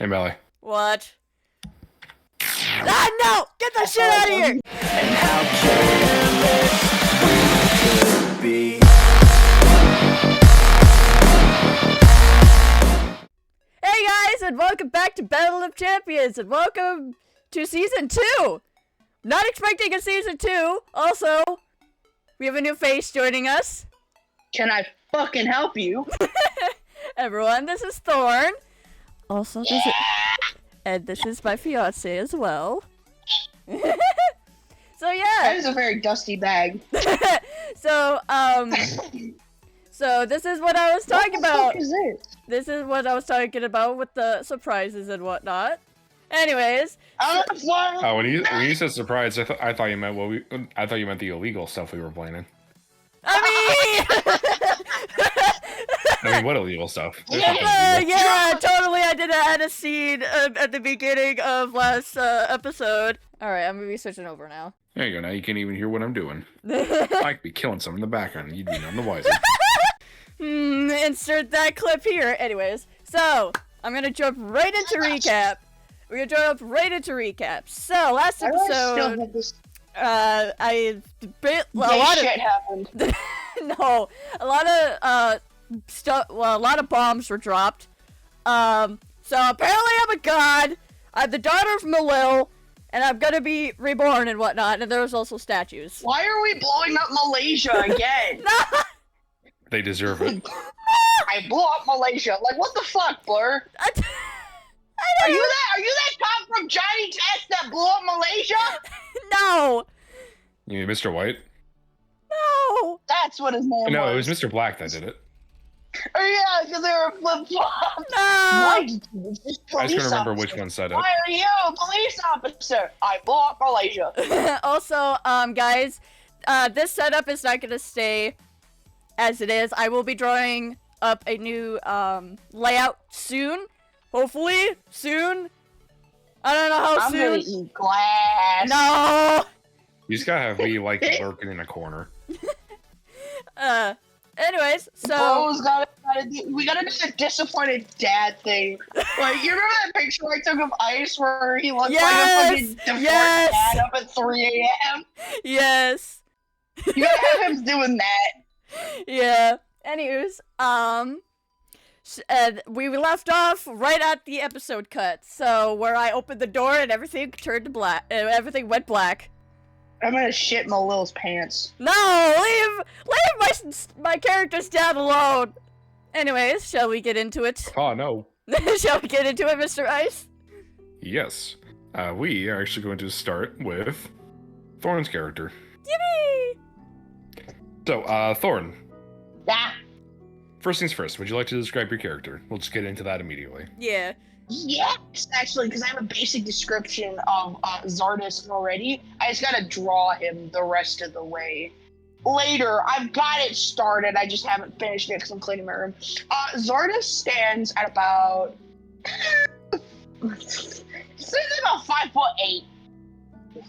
Hey, Melly. What? Ah, no! Get that shit out of here! And how careless we could be. Hey guys, and welcome back to Ballad of Champions, and welcome to Season 2! Not expecting a Season 2. Also, we have a new face joining us. Can I fucking help you? Everyone, this is Thorne. Also, this is my fiance as well. So yeah. That is a very dusty bag. So this is what I was talking about. What the fuck is this? This is what I was talking about with the surprises and whatnot. Anyways. Oh, when you said surprise, I thought you meant I thought you meant the illegal stuff we were planning. I mean, what illegal stuff? Yeah, totally. I did add a scene at the beginning of last episode. All right, I'm gonna be switching over now. There you go. Now you can't even hear what I'm doing. I could be killing someone in the background. You'd be none the wiser. Insert that clip here. Anyways, so I'm gonna jump right into recap. We're gonna jump right into recap. So last episode, a lot shit happened. No, a lot of stuff. Well, a lot of bombs were dropped. So apparently I'm a god. I'm the daughter of Malil, and I'm gonna be reborn and whatnot. And there was also statues. Why are we blowing up Malaysia again? No! They deserve it. I blew up Malaysia. Like, what the fuck, Blur? Are you that cop from Johnny Test that blew up Malaysia? No. You mean Mr. White? No. That's what his name was. No, it was Mr. Black that did it. Oh yeah, because they were flip-flops. No. Why? I just can't remember which one said it. Why are you a police officer? I blew up Malaysia. Also, guys, this setup is not gonna stay as it is. I will be drawing up a new layout soon. Hopefully soon. I don't know how soon. I'm gonna eat glass. No. You just gotta have me like lurking in a corner. Anyways, so Bro's we gotta do the disappointed dad thing. Like, you remember that picture I took of Ice where he looked like a fucking deformed dad up at 3 a.m.? Yes. You gotta have him doing that. Yeah. Anyways, we left off right at the episode cut. So where I opened the door and everything turned to black. Everything went black. I'm gonna shit my Lil's pants. No, leave my characters down alone. Anyways, shall we get into it? Oh no. Shall we get into it, Mr. Ice? Yes. We are actually going to start with Thorne's character. Yippee! So, Thorne. Yeah. First things first, would you like to describe your character? We'll just get into that immediately. Yeah. Yes, actually, because I have a basic description of Zardes already. I just gotta draw him the rest of the way. Later, I've got it started, I just haven't finished it because I'm cleaning my room. Zardes stands at about... he's about 5'8".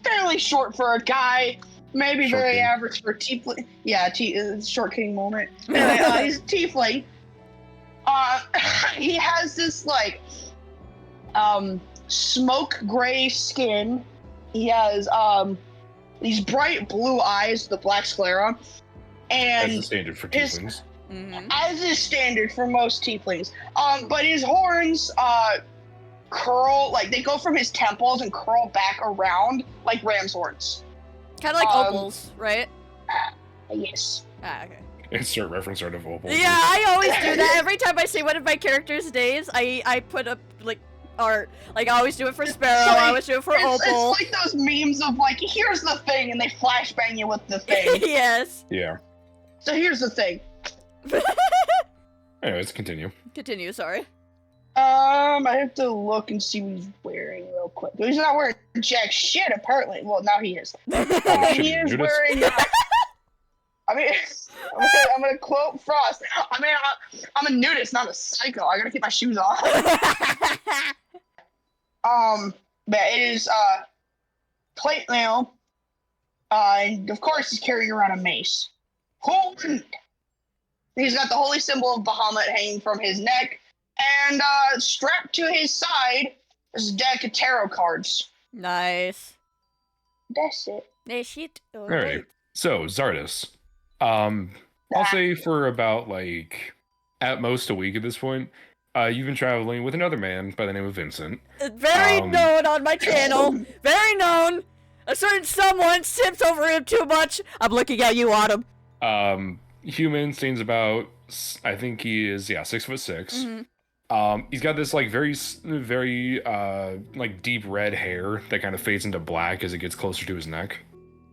Fairly short for a guy. Maybe Short very king. average for tiefling. Yeah, short king moment. Anyway, he's a tiefling. He has this, like, smoke gray skin. He has, these bright blue eyes, the black sclera. And As the standard for tieflings. as is standard for most tieflings. But his horns, curl, like, they go from his temples and curl back around like ram's horns. Kind of like opals, right? Yes. Ah, okay. Insert reference art of opal. Yeah, I always do that. Every time I see one of my characters' days, I put up, like, art. Like, I always do it for Sparrow, I always do it for Opal. It's like those memes of, like, here's the thing, and they flashbang you with the thing. Yes. Yeah. So here's the thing. Anyways, continue. Continue, sorry. I have to look and see what he's wearing real quick. He's not wearing jack shit, apparently. Well, now he is. He is Judas. wearing... I mean, I'm gonna quote Frost. I mean, I'm a nudist, not a psycho. I gotta keep my shoes on. But it is, plate mail. And of course he's carrying around a mace. He's got the holy symbol of Bahamut hanging from his neck. And strapped to his side is a deck of tarot cards. Nice. That's it. They shit. All right. So Zardis, I'll say for about like at most a week at this point, you've been traveling with another man by the name of Vincent. Very known on my channel. Very known. A certain someone sips over him too much. I'm looking at you, Autumn. Human seems about, I think he is 6'6". He's got this like very like deep red hair that kind of fades into black as it gets closer to his neck,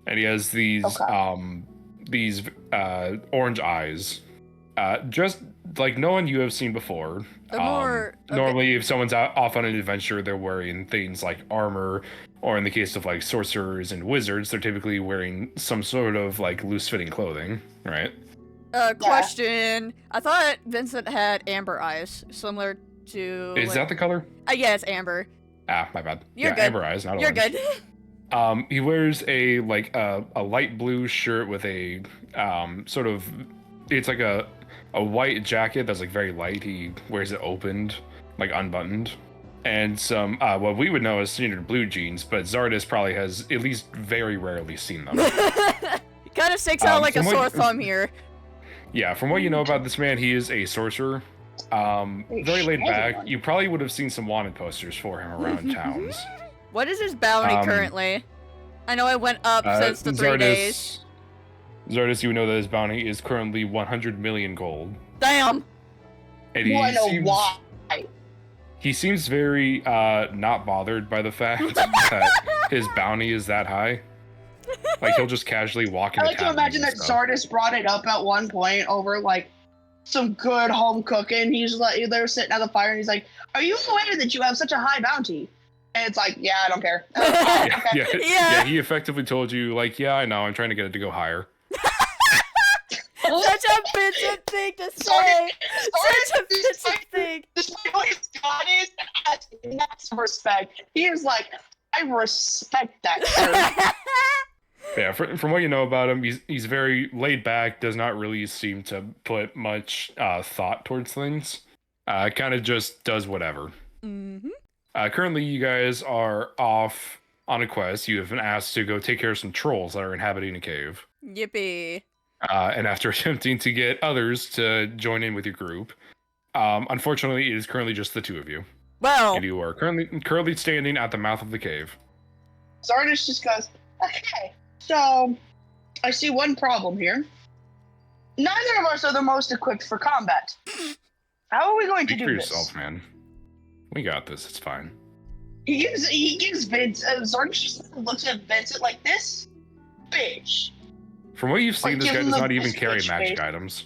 and he has these orange eyes, just like no one you have seen before. Normally, if someone's off on an adventure, they're wearing things like armor, or in the case of like sorcerers and wizards, they're typically wearing some sort of like loose-fitting clothing, right? Question. I thought Vincent had amber eyes, similar to... Is that the color? Yeah, it's amber. Ah, my bad. You're good. Amber eyes, not orange. You're good. He wears a light blue shirt with a sort of... It's like a white jacket that's like very light. He wears it opened, like unbuttoned. And some, what we would know as standard blue jeans, but Zardis probably has at least very rarely seen them. He kind of sticks out like a sore thumb here. Yeah, from what you know about this man, he is a sorcerer. Very laid back. You probably would have seen some wanted posters for him around towns. What is his bounty currently? I know it went up since the 3 days. Zardis, you know that his bounty is currently 100 million gold. Damn! And Why? He seems very not bothered by the fact that his bounty is that high. Like, he'll just casually walk into I like to imagine that Zardis brought it up at one point over, like, some good home cooking. He's like, they're sitting at the fire, and he's like, "Are you aware that you have such a high bounty?" And it's like, "Yeah, I don't care." Yeah, he effectively told you, like, "Yeah, I know, I'm trying to get it to go higher." Such a Vincent thing to say! Such a Vincent thing! Despite what his god is, that's respect. He is like, I respect that, sir. Yeah, from what you know about him, he's very laid back, does not really seem to put much thought towards things. Kind of just does whatever. Currently, you guys are off on a quest. You have been asked to go take care of some trolls that are inhabiting a cave. Yippee. And after attempting to get others to join in with your group, unfortunately, it is currently just the two of you. Well, and you are currently standing at the mouth of the cave. Zardis just goes, "Okay, so I see one problem here. Neither of us are the most equipped for combat. How are we going to do this?" Speak for yourself, man. We got this. It's fine. He gives Vince. Zardis just looks at Vincent like, "This bitch." From what you've seen, Like, this guy give him does the not even best carry bitch magic face. items.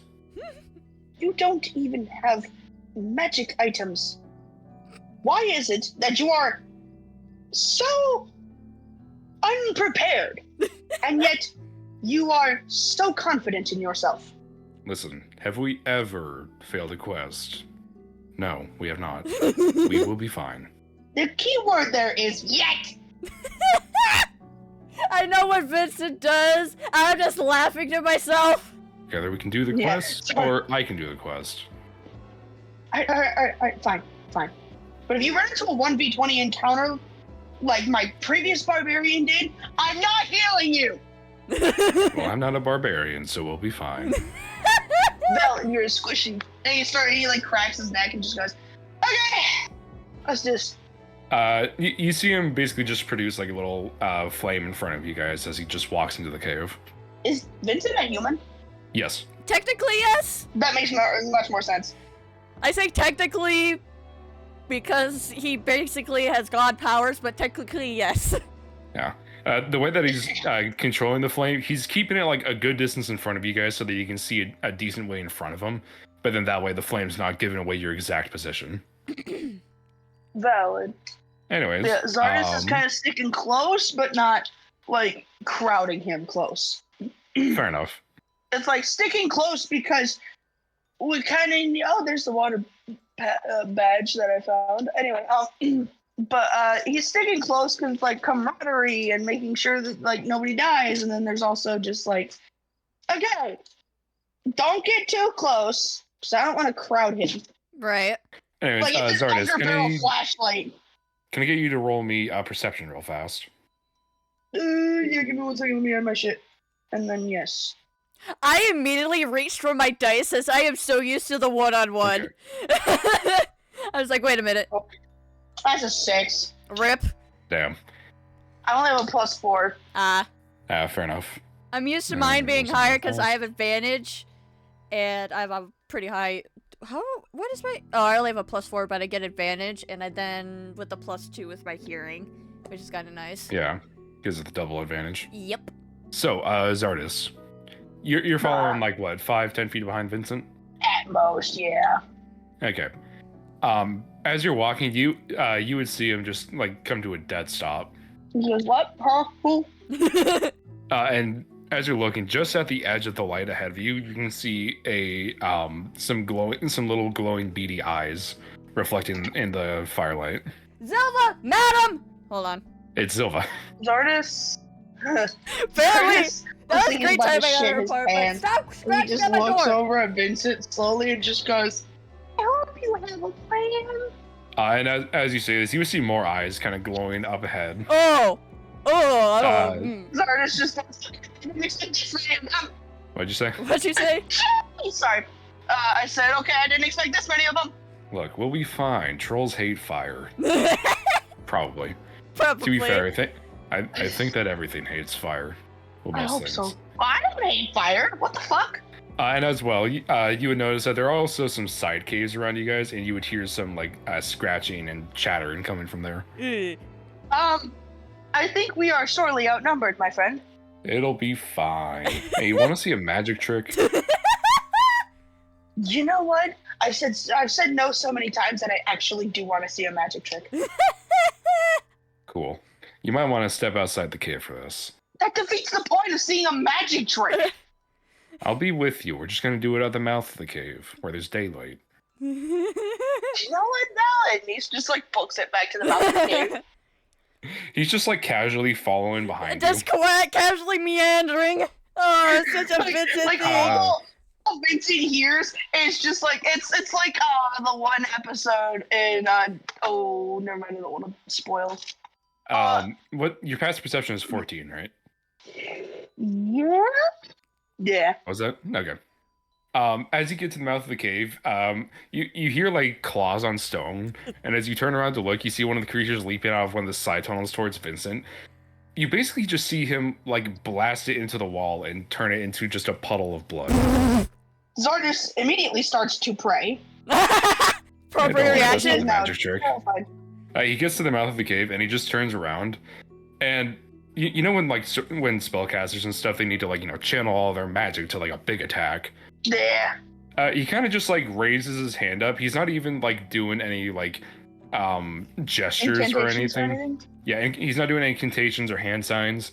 You don't even have magic items. Why is it that you are so unprepared, and yet you are so confident in yourself? Listen, have we ever failed a quest? No, we have not. We will be fine. The key word there is yet. I know what Vincent does. I'm just laughing to myself. Either we can do the quest, or I can do the quest. Alright, fine. But if you run into a 1v20 encounter like my previous barbarian did, I'm not healing you! Well, I'm not a barbarian, so we'll be fine. Vel, you're squishy. And he like cracks his neck and just goes, "Okay, let's just..." You see him basically just produce like a little flame in front of you guys as he just walks into the cave. Is Vincent a human? Yes. Technically, yes. That makes much more sense. I say technically because he basically has god powers, but technically, yes. Yeah. The way that he's controlling the flame, he's keeping it like a good distance in front of you guys so that you can see a decent way in front of him. But then that way the flame's not giving away your exact position. Valid. Anyways. Yeah, Zardis is kind of sticking close, but not like crowding him close. Fair enough. It's like sticking close because we kind of, oh, there's the water badge that I found. Anyway, but he's sticking close because like camaraderie and making sure that like nobody dies. And then there's also just like, okay, don't get too close because I don't want to crowd him. Right. Anyways, Like it's an Zardes, underbarrel flashlight. can I get you to roll me perception real fast? Yeah, give me 1 second. Let me add my shit. And then yes. I immediately reached for my dice as I am so used to the one-on-one. Okay. I was like, wait a minute. That's a 6. Rip. Damn. I only have a +4. Fair enough. I'm used to Mm, mine being what's higher that because called? I have advantage. And I have a pretty high... What is my... Oh, I only have a +4, but I get advantage. And I then with the +2 with my hearing, which is kind of nice. Yeah, gives it the double advantage. Yep. So, Zardes, you're following like what, 5-10 feet behind Vincent? At most, yeah. Okay. As you're walking, you would see him just like come to a dead stop. He goes, what? Huh? Who? And as you're looking, just at the edge of the light ahead of you, you can see some little glowing beady eyes reflecting in the firelight. Zelva! Madam! Hold on. It's Zilva. Zardes. Barely! Zardes That was is great about to timing on shit her his part, but pants. stop He scratching just at my looks door! over at Vincent slowly and just goes, I hope you have a plan. And as you say this, you would see more eyes kind of glowing up ahead. Oh! Oh, I don't... Zardes just What'd you say? What'd you say? Sorry. I said, okay, I didn't expect this many of them. Look, we'll be fine. Trolls hate fire. Probably. Probably. To be fair, I think that everything hates fire. Well, I most hope things. so. I don't hate fire. What the fuck? And as well, you would notice that there are also some side caves around you guys, and you would hear some like scratching and chattering coming from there. I think we are sorely outnumbered, my friend. It'll be fine. Hey, you want to see a magic trick? You know what? I've said no so many times that I actually do want to see a magic trick. Cool. You might want to step outside the cave for this. That defeats the point of seeing a magic trick. I'll be with you. We're just gonna do it at the mouth of the cave, where there's daylight. You know what? No, and he's just like books it back to the mouth of the cave. He's just like casually following behind Just casually meandering. Oh, it's such a Vincent like thing. all Vincent hears is just like it's like the one episode in never mind, I don't want to spoil. What your passive perception is 14, right? Yeah. Was that okay? As you get to the mouth of the cave, you hear like claws on stone, and as you turn around to look, you see one of the creatures leaping out of one of the side tunnels towards Vincent. You basically just see him like blast it into the wall and turn it into just a puddle of blood. Zardes immediately starts to pray. Appropriate reaction. Magic trick. Terrified. He gets to the mouth of the cave and he just turns around, and you know when when spellcasters and stuff, they need to like channel all their magic to like a big attack. Yeah. He kind of just like raises his hand up. He's not even like doing any like gestures or anything. Yeah, and he's not doing any incantations or hand signs.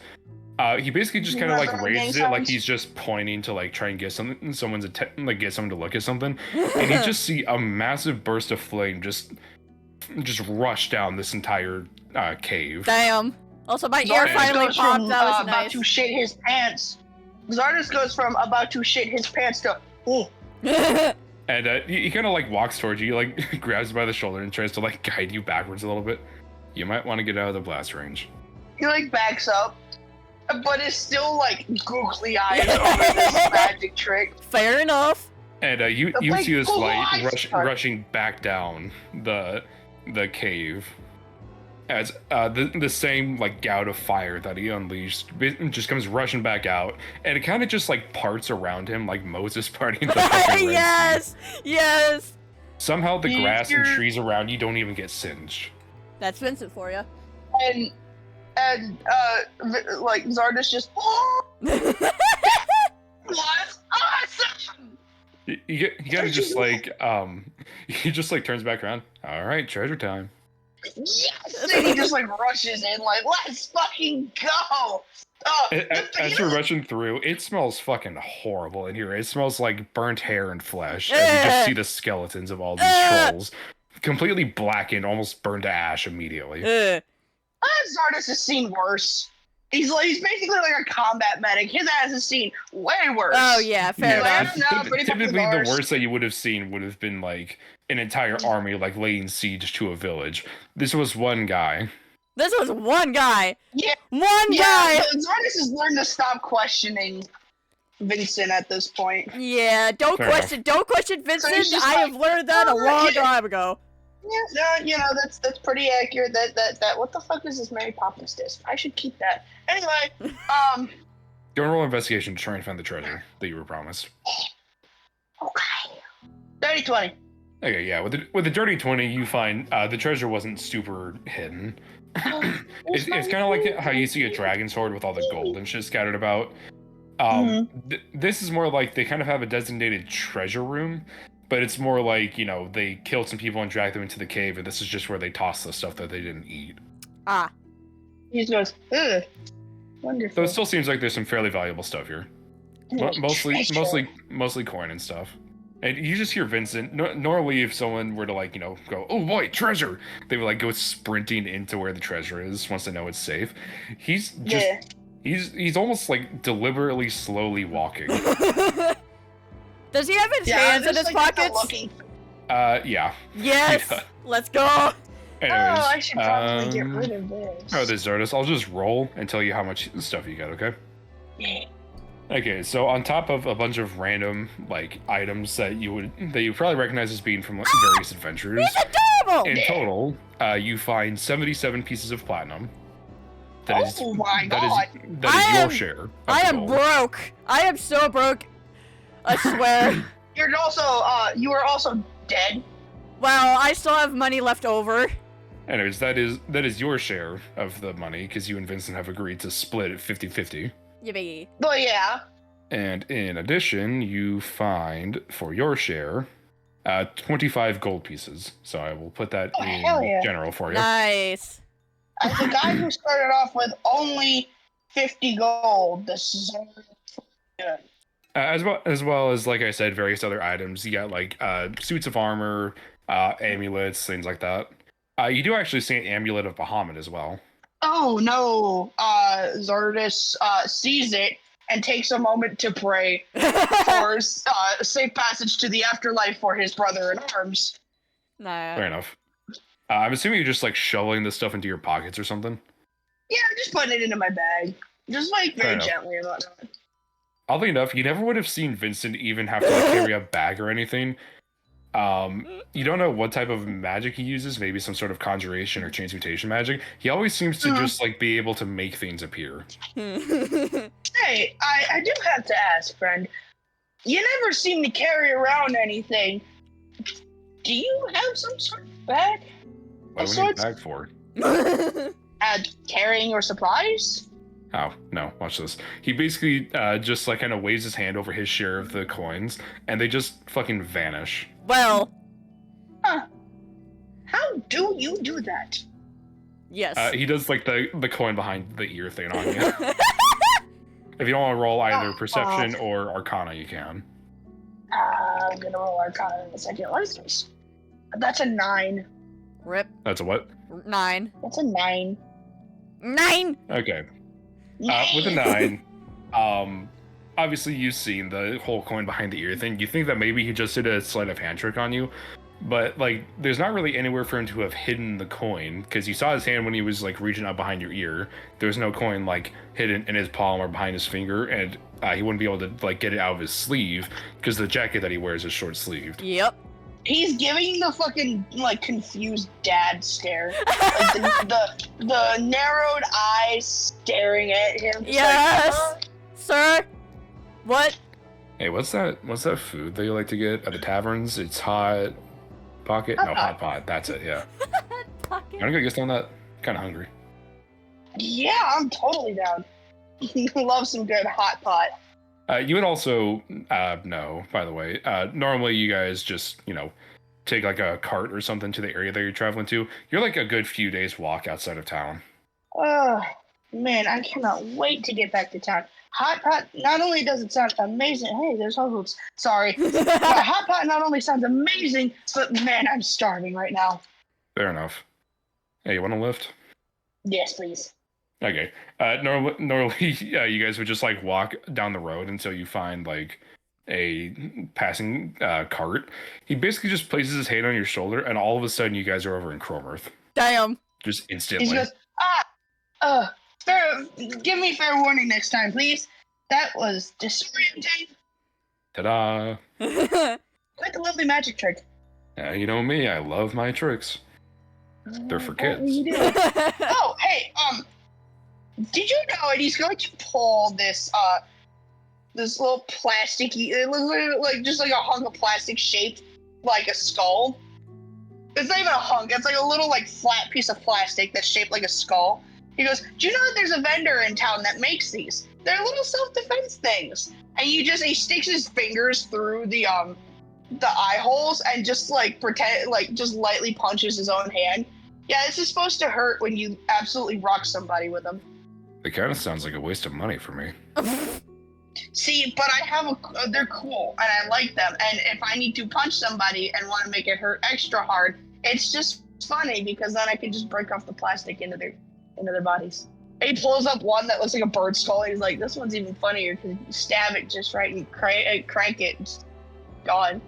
He basically just kind of like raises it like he's just pointing to like try and get someone's get someone to look at something, and you just see a massive burst of flame just rush down this entire cave. Damn. Also, my ear Zardes finally goes popped. from, That was about nice. to shit his pants. Zardes goes from about to shit his pants to And he kind of like walks towards you, like grabs you by the shoulder and tries to like guide you backwards a little bit. You might want to get out of the blast range. He like backs up, but is still like googly eyes over this magic trick. Fair enough. And you Like, see this go light on. rushing back down the cave as the same like gout of fire that he unleashed just comes rushing back out, and it kind of just like parts around him like Moses parting the fucking Red Sea. Yes. Yes. Somehow the He's grass and your- trees around you don't even get singed. That's Vincent for you. And like Zardes just was awesome. He kind of just like he just like turns back around. All right, treasure time. Yes, and he just like rushes in like let's fucking go. As you're rushing through, it smells fucking horrible in here. It smells like burnt hair and flesh. And you just see the skeletons of all these trolls, completely blackened, almost burned to ash immediately. Zardes has seen worse. He's basically like a combat medic. His ass has seen way worse. Oh yeah, fair Yeah. enough. No, pretty fucking Typically, the worse. worst that you would have seen would have been like an entire army like laying siege to a village. This was one guy. This was one guy. Yeah. One Yeah, guy. Zardes has learned to stop questioning Vincent at this point. Yeah, don't Fair question Vincent. he's just I have learned that a long time ago. Yeah, no, that's pretty accurate. That what the fuck is this Mary Poppins disc? I should keep that. Anyway, Don't roll investigation to try and find the treasure that you were promised. okay. 30-20. Okay, yeah. With the dirty 20, you find the treasure wasn't super hidden. It's kind of like how you see a dragon sword with all the gold and shit scattered about. This is more like they kind of have a designated treasure room, but it's more like, you know, they killed some people and dragged them into the cave, and this is just where they toss the stuff that they didn't eat. Ah. He just goes, ugh. Wonderful. So it still seems like there's some fairly valuable stuff here. Mostly coin and stuff. And you just hear Vincent. Normally, if someone were to like, you know, go, "Oh boy, treasure," they would like go sprinting into where the treasure is once they know it's safe. He's just, he's almost like deliberately slowly walking. Does he have his hands in his pockets? Yeah. Yes. Yeah. Let's go. Anyways, I should probably get rid of this. Oh, this Zardes. I'll just roll and tell you how much stuff you got. Okay. Yeah. Okay, so on top of a bunch of random like items that you probably recognize as being from like, various adventures, He's adorable. in total, you find 77 pieces of platinum. That is my god! that is your share. Of I the am gold. broke. I am so broke. I swear. You're also, you are also dead. Well, I still have money left over. Anyways, that is your share of the money because you and Vincent have agreed to split it 50-50. Yippee. But yeah. And in addition, you find for your share 25 gold pieces. So I will put that in hell yeah. general for you. Nice. As the guy who started off with only 50 gold, this is good. As well as like I said, various other items. You got like suits of armor, amulets, things like that. You do actually see an amulet of Bahamut as well. Oh no! Zardes sees it and takes a moment to pray for safe passage to the afterlife for his brother in arms. Nah. Fair enough. I'm assuming you're just like shoveling this stuff into your pockets or something. Yeah, just putting it into my bag, just like very gently and whatnot. Oddly enough, you never would have seen Vincent even have to like, carry a bag or anything. You don't know what type of magic he uses, maybe some sort of conjuration or transmutation magic. He always seems to just like be able to make things appear. Hey, I do have to ask, friend. You never seem to carry around anything. Do you have some sort of bag? What do we need a bag for? Carrying your supplies? Oh, no, watch this. He basically just like kind of waves his hand over his share of the coins, and they just fucking vanish. Well. Huh. How do you do that? Yes. He does like the coin behind the ear thing on you. If you don't want to roll either perception or arcana, you can. I'm gonna roll arcana in a second. What is this? That's a 9. Rip. That's a what? 9. That's a 9. 9! Okay. With a 9, obviously you've seen the whole coin behind the ear thing. You think that maybe he just did a sleight of hand trick on you, but like there's not really anywhere for him to have hidden the coin because you saw his hand when he was like reaching out behind your ear. There's no coin like hidden in his palm or behind his finger, and he wouldn't be able to like get it out of his sleeve because the jacket that he wears is short sleeved. Yep. He's giving the fucking like confused dad stare, like the narrowed eyes staring at him. Yes, like, sir. What? Hey, what's that food that you like to get at the taverns? It's hot pocket? No, hot pot. That's it, yeah. Pocket. You wanna go get some of that? Kinda hungry. Yeah, I'm totally down. Love some good hot pot. You would also know, by the way, normally you guys just, you know, take like a cart or something to the area that you're traveling to. You're like a good few days walk outside of town. Oh, man, I cannot wait to get back to town. Hot pot, not only does it sound amazing, hey, there's hoops. Sorry. Hot pot not only sounds amazing, but man, I'm starving right now. Fair enough. Hey, you want a lift? Yes, please. Okay. Normally, you guys would just like walk down the road until you find like a passing cart. He basically just places his hand on your shoulder, and all of a sudden, you guys are over in Cromarth. Damn. Just He instantly. goes, give me fair warning next time, please. That was disorienting. Ta-da! Quite a lovely magic trick. You know me, I love my tricks. They're for kids. You do. Oh, hey, did you know? And he's going to pull this little plasticky. It looks like just like a hunk of plastic shaped like a skull. It's not even a hunk. It's like a little like flat piece of plastic that's shaped like a skull. He goes, do you know that there's a vendor in town that makes these? They're little self-defense things. And he sticks his fingers through the eye holes and just like just lightly punches his own hand. Yeah, this is supposed to hurt when you absolutely rock somebody with them. It kind of sounds like a waste of money for me. See, but I have they're cool and I like them. And if I need to punch somebody and want to make it hurt extra hard, it's just funny because then I can just break off the plastic into their bodies. And he pulls up one that looks like a bird skull. And he's like, "This one's even funnier because you stab it just right and crank it, and it's gone."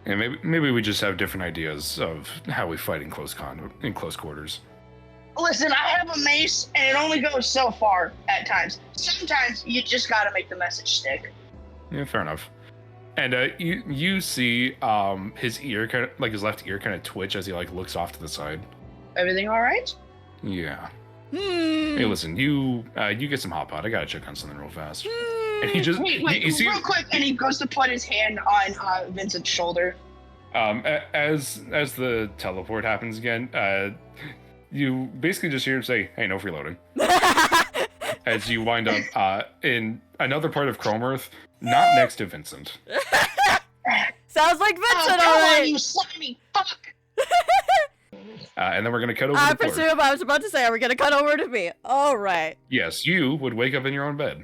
And maybe we just have different ideas of how we fight in close quarters. Listen, I have a mace, and it only goes so far at times. Sometimes you just gotta make the message stick. Yeah, fair enough. And you see his ear kind of like his left ear kind of twitch as he like looks off to the side. Everything all right? Yeah. Hey, listen, you get some hot pot. I gotta check on something real fast. And he just Wait, you see, real quick, and he goes to put his hand on Vincent's shoulder. as the teleport happens again, you basically just hear him say, "Hey, no freeloading," as you wind up in another part of Cromarth, not next to Vincent. Sounds like Vincent, come alright. on, you slimy fuck! And then we're gonna cut over I to Porter. presume I was about to say, are we gonna cut over to me? Alright. Yes, you would wake up in your own bed,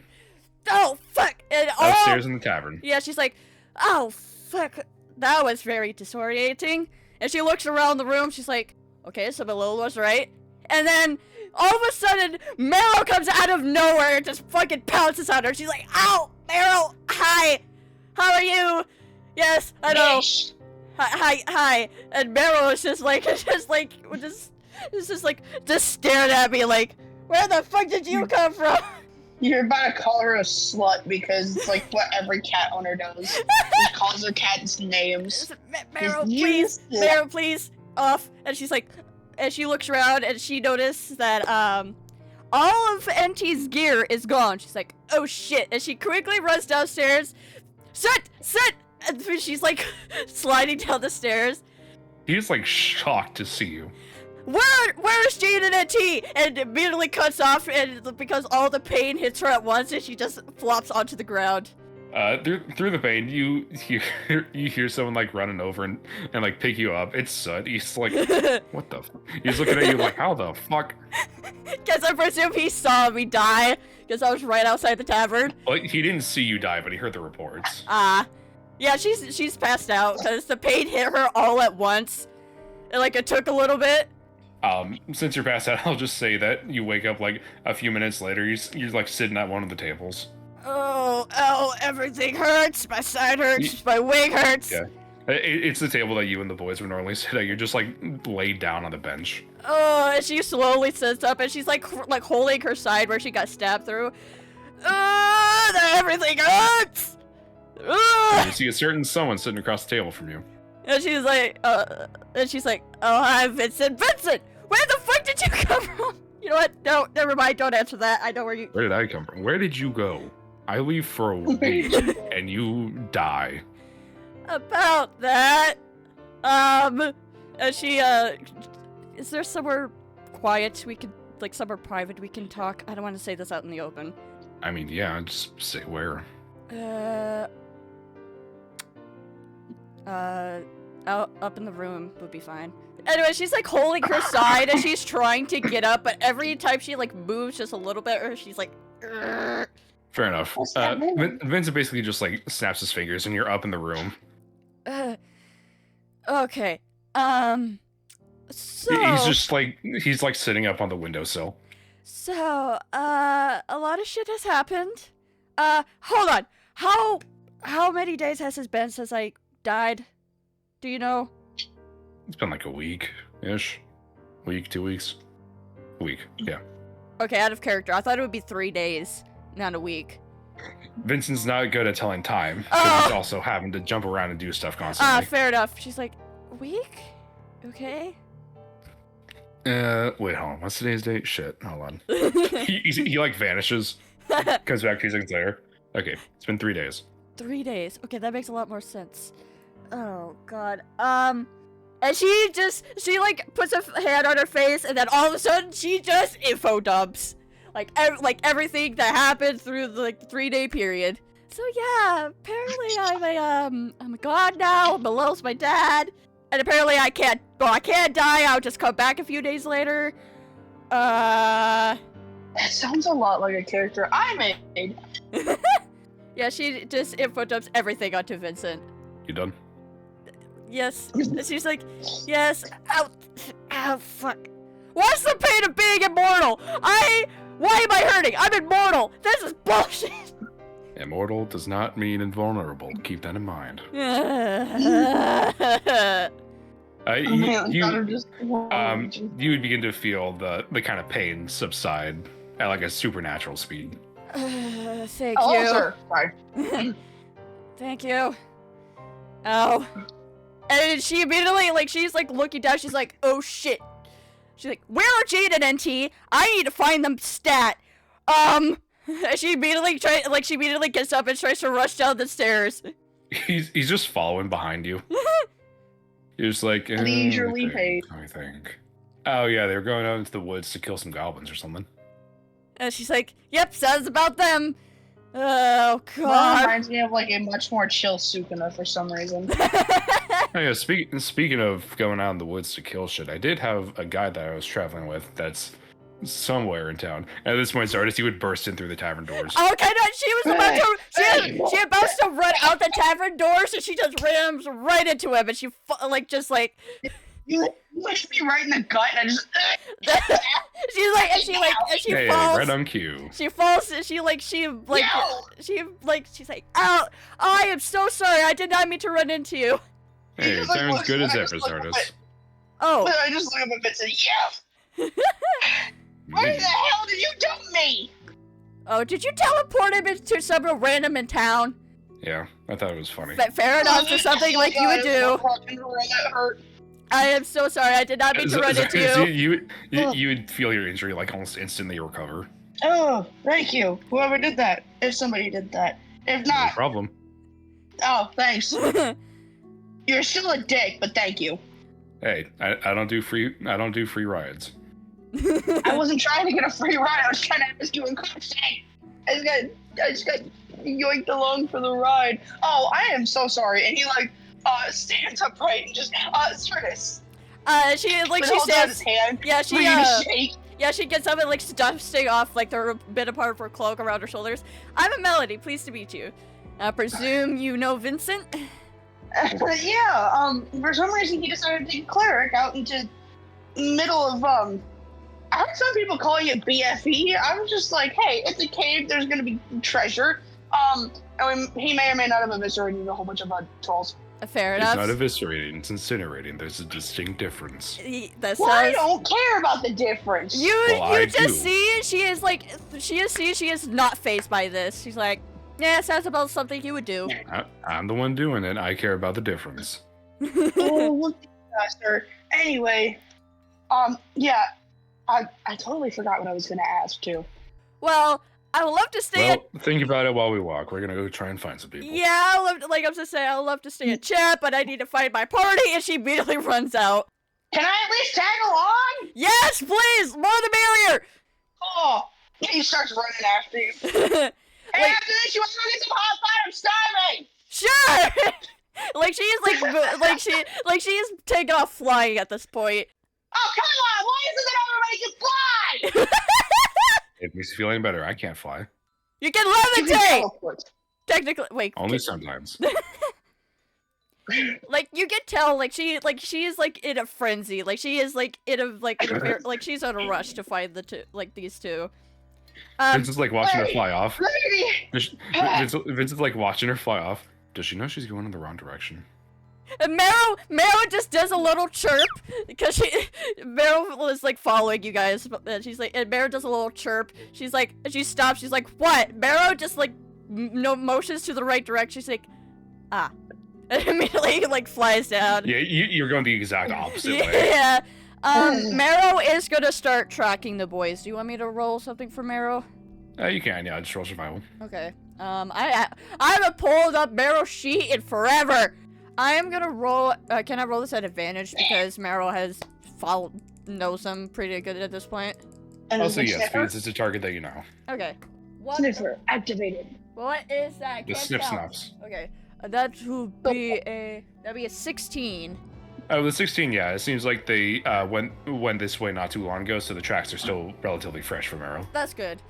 Oh, fuck! And upstairs in the tavern. Yeah, she's like, oh, fuck. That was very disorienting. And she looks around the room, she's like, okay, so Malil was right. And then, all of a sudden, Meryl comes out of nowhere and just fucking pounces on her. She's like, ow, Meryl, hi. How are you? Yes, I know. Bitch. Hi. And Meryl is just stared at me like, where the fuck did you come from? You're about to call her a slut because it's like what every cat owner does. He calls her cats names. Meryl, You please, slut. Meryl, please, off. And she's like, and she looks around and she notices that all of NT's gear is gone. She's like, oh shit. And she quickly runs downstairs. Sit! And she's like sliding down the stairs. He's like shocked to see you. Where's Jade and NT? And immediately cuts off, and because all the pain hits her at once, and she just flops onto the ground. Through the pain, you hear someone like running over and like pick you up. It's Sud. He's like, what the? He's looking at you like, how the fuck? Guess I presume he saw me die, because I was right outside the tavern. Well, he didn't see you die, but he heard the reports. Yeah, she's passed out because the pain hit her all at once, and like it took a little bit. Since you're passed out, I'll just say that you wake up like a few minutes later. You're like sitting at one of the tables. Oh, everything hurts. My side hurts. My wing hurts. Yeah. It's the table that you and the boys would normally sit at. You're just like laid down on the bench. Oh, and she slowly sits up, and she's like holding her side where she got stabbed through. Everything hurts. You see a certain someone sitting across the table from you. And she's like, oh, hi, Vincent. Vincent, where the fuck did you come from? You know what? No, never mind. Don't answer that. I know where you. Where did I come from? Where did you go? I leave for a week, and you die. About that, and she, is there somewhere quiet we can, like somewhere private we can talk? I don't want to say this out in the open. I mean, yeah, just say where. Out up in the room would be fine. Anyway, she's like holding her side and she's trying to get up, but every time she like moves just a little bit, or she's like. Urgh. Fair enough. Vincent basically just like snaps his fingers, and you're up in the room. Okay. So He's like sitting up on the windowsill. So, a lot of shit has happened. Hold on. How many days has it been since I died? Do you know? It's been like a week-ish. Week, 2 weeks. A week, yeah. Okay, out of character. I thought it would be 3 days, not a week. Vincent's not good at telling time, because he's also having to jump around and do stuff constantly. Fair enough. She's like, a week? Okay. Wait, hold on. What's today's date? Shit, hold on. he like vanishes. Comes back 2 seconds later. Okay, it's been 3 days. 3 days. Okay, that makes a lot more sense. Oh, God. And she like puts a hand on her face, and then all of a sudden she just info dumps. Like everything that happened through the 3-day period. So yeah, apparently I'm a god now. Malo's my dad. And apparently I can't die. I'll just come back a few days later. That sounds a lot like a character I made. Yeah, she just info dumps everything onto Vincent. You done? Yes. And she's like, yes. Ow, fuck. What's the pain of being immortal? Why am I hurting? I'm immortal. This is bullshit. Immortal does not mean invulnerable. Keep that in mind. You would begin to feel the kind of pain subside at like a supernatural speed. Thank Oh, you. sir. Sorry. Thank you. Ow. And she immediately, like, she's like looking down. She's like, oh shit. She's like, where are Jade and NT? I need to find them stat. And she immediately gets up and tries to rush down the stairs. He's just following behind you. He's like, Leisurely paid. I think. Oh yeah, they were going out into the woods to kill some goblins or something. And she's like, yep, sounds about them. Oh, That God. reminds me of like a much more chill Sukuna for some reason. Oh yeah, speaking of going out in the woods to kill shit, I did have a guy that I was traveling with that's somewhere in town. And at this point, Zardis, he would burst in through the tavern doors. Okay, no, she was about to, she about to run out the tavern doors, and she just rams right into him, and she, You pushed me right in the gut, and I just. she Hey, falls. right on cue. She falls. She's like, ow! I am so sorry. I did not mean to run into you. Hey, just, like, time as looks good as like- ever, just, like, Zardis. Oh, I just look up at Vincent. Yeah. Why the hell did you dump me? oh, did you teleport him into some random in town? Yeah, I thought it was funny. Fair enough, for something like you would do. That hurt. I am so sorry. I did not mean to run into you. You would feel your injury like almost instantly recover. Oh, thank you. Whoever did that. If somebody did that. If No not, problem. oh, thanks. You're still a dick, but thank you. Hey, I don't do free rides. I wasn't trying to get a free ride. I was trying to ask you a question. I just got yoinked along for the ride. Oh, I am so sorry. And he stands upright and just Curtis. She Holds out stands. his hand. Yeah, ready to shake. she gets up and like dusting off like the bit of part of her cloak around her shoulders. I'm a Melody. Pleased to meet you. I presume you know Vincent. Yeah. For some reason he decided to take a cleric out into middle of I heard some people calling it BFE. I was just like, hey, it's a cave. There's gonna be treasure. And he may or may not have eviscerated a whole bunch of trolls. Fair It's enough. not eviscerating, it's incinerating. There's a distinct difference. That Well, I sounds. don't care about the difference. You I just do. see she is not phased by this. She's like, yeah, it sounds about something you would do. I'm the one doing it. I care about the difference. Oh, look faster. Anyway, yeah, I totally forgot what I was gonna ask too. Well, I would love to stay Well, think about it while we walk. We're gonna go try and find some people. Yeah, I was just saying, I would love to stay at chat, but I need to find my party, and she immediately runs out. Can I at least tag along? Yes, please! More the merrier! Oh, he starts running after you. Hey, Like- after this, you want to get some hot pot? I'm starving. Sure! like, she is, like, she is taking off flying at this point. Oh, come on! Why isn't it everybody can fly? It makes you feel any better. I can't fly. You can You can levitate! teleport. Technically, wait. Only sometimes. like you can tell, like she is like in a frenzy, like she is like in a like she's on a rush to find the two, like these two. Vince is like watching her fly off. Lady! Vince is like watching her fly off. Does she know she's going in the wrong direction? And Meryl just does a little chirp because Meryl was like following you guys, and she's like, and Meryl does a little chirp. She's like, she stops. She's like, what? Meryl just like motions to the right direction. She's like, ah, and immediately like flies down. Yeah, you're going the exact opposite way. Yeah. Meryl is gonna start tracking the boys. Do you want me to roll something for Meryl? You can, yeah. Just roll survival. Okay. I haven't pulled up Meryl's sheet in forever. I am gonna roll. Can I roll this at advantage because Meryl knows them pretty good at this point? Also, yes, because it's a target that you know. Okay. Sniffer activated. What is that? The snip snaps. Okay. That would be a 16. Oh, the 16, yeah. It seems like they went this way not too long ago, so the tracks are still relatively fresh for Meryl. That's good.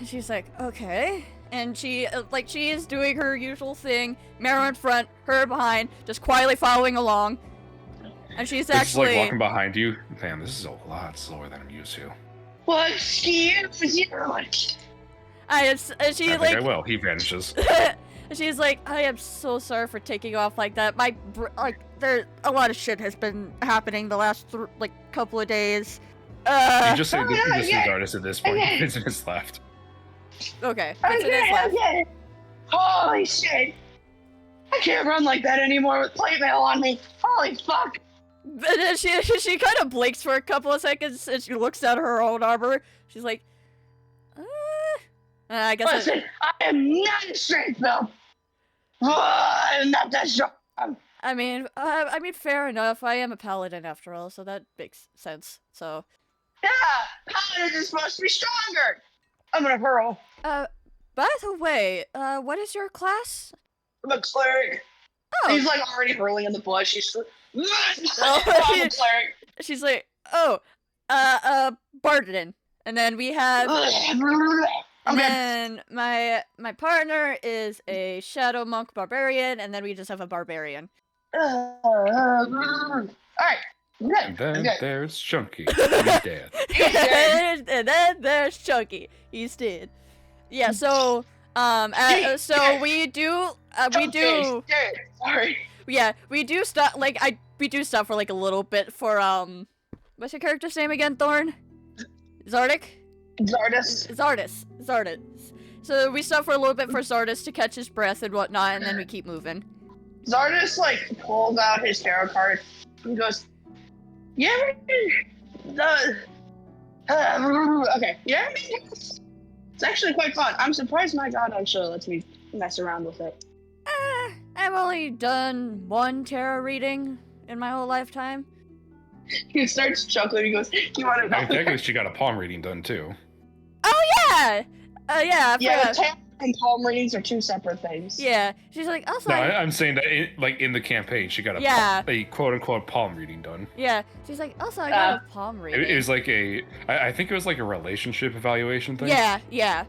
She's like, okay. And she is doing her usual thing. Meryl in front, her behind, just quietly following along. And she's actually like walking behind you. Man, this is a lot slower than I'm used to. What? Excuse you. I will. He vanishes. She's like, I am so sorry for taking off like that. There a lot of shit has been happening the last couple of days. You just say this is artist at this point. Vincent has left. Okay, Vincent is left. Holy shit! I can't run like that anymore with plate mail on me. Holy fuck! And then she kind of blinks for a couple of seconds and she looks at her own armor. She's like, I guess. Listen, I am not strength though. I'm not that strong. I mean, fair enough. I am a paladin after all, so that makes sense. So. Yeah, paladins are supposed to be stronger. I'm gonna hurl. By the way, what is your class? I'm a cleric. Oh. He's like already hurling in the bush. She's I'm a cleric. She's like, Barden. And then we have and then my partner is a shadow monk barbarian, and then we just have a barbarian. Alright. And then there's Chunky. He's dead. And then there's Chunky. He's dead. Yeah, so we do Sorry. Yeah, we do stuff we do stuff for like a little bit for what's your character's name again, Thorne? Zardic? Zardis. So we stop for a little bit for Zardis to catch his breath and whatnot, and then we keep moving. Zardis pulls out his tarot card and goes, "Yeah, okay, yeah, it's actually quite fun. I'm surprised my god actually lets me mess around with it." I've only done one tarot reading in my whole lifetime. He starts chuckling. He goes, "You want to know?" I think she got a palm reading done too. Oh yeah, yeah. Tarot and palm readings are two separate things. Yeah, she's like, also. No, I'm saying that in the campaign, she got a quote unquote palm reading done. Yeah, she's like, also I got a palm reading. It was like I think it was like a relationship evaluation thing. Yeah. Yeah.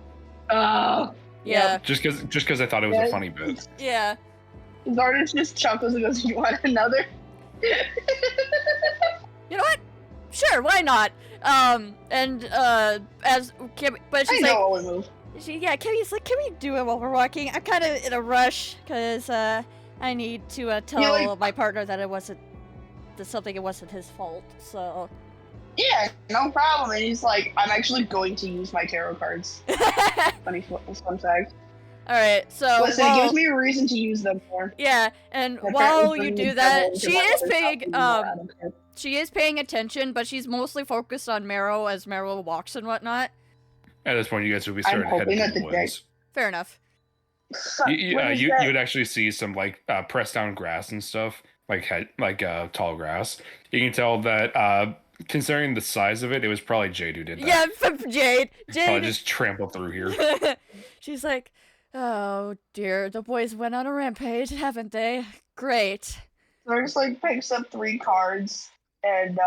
Just because I thought it was a funny bit. Yeah. Zardis just chuckles and goes, "You want another?" You know what? Sure, why not? As Kim, but she's Kimmy's like, can we do it while we're walking? I'm kind of in a rush because I need to tell my partner that it wasn't his fault. So. Yeah, no problem. And he's like, "I'm actually going to use my tarot cards." Funny fun fact. All right, so listen, it gives me a reason to use them more. Yeah, and while you do that, she is paying attention, but she's mostly focused on Meryl as Meryl walks and whatnot. At this point, you guys will be starting heading to the woods. Fair enough. You would actually see some pressed down grass and stuff, tall grass. You can tell that considering the size of it, it was probably Jade who did that. Yeah, Jade probably just trampled through here. She's like, "Oh dear, the boys went on a rampage, haven't they? Great." So just picks up 3 cards and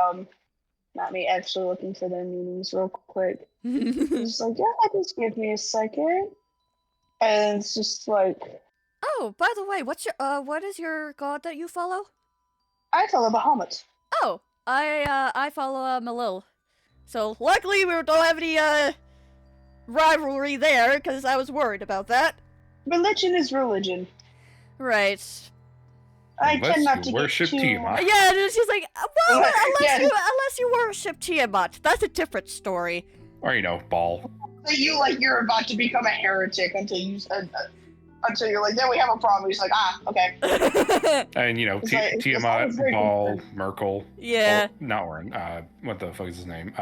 not me actually looking for their meanings real quick. He's like, "Yeah, just give me a second." And it's just Oh, by the way, what is your god that you follow? I follow Bahamut. Oh, I follow Malil. So luckily we don't have any rivalry there, because I was worried about that. Religion is religion. Right. I Unless tend not you to worship get too... Tiamat. Yeah, and she's like, well, Yeah. unless you worship Tiamat, that's a different story. Or, ball. So you're about to become a heretic until you're like, then we have a problem. He's like, okay. And, It's like- it's Tiamat, always very Ball, confusing. Merkel. Yeah. Well, not Warren. What the fuck is his name?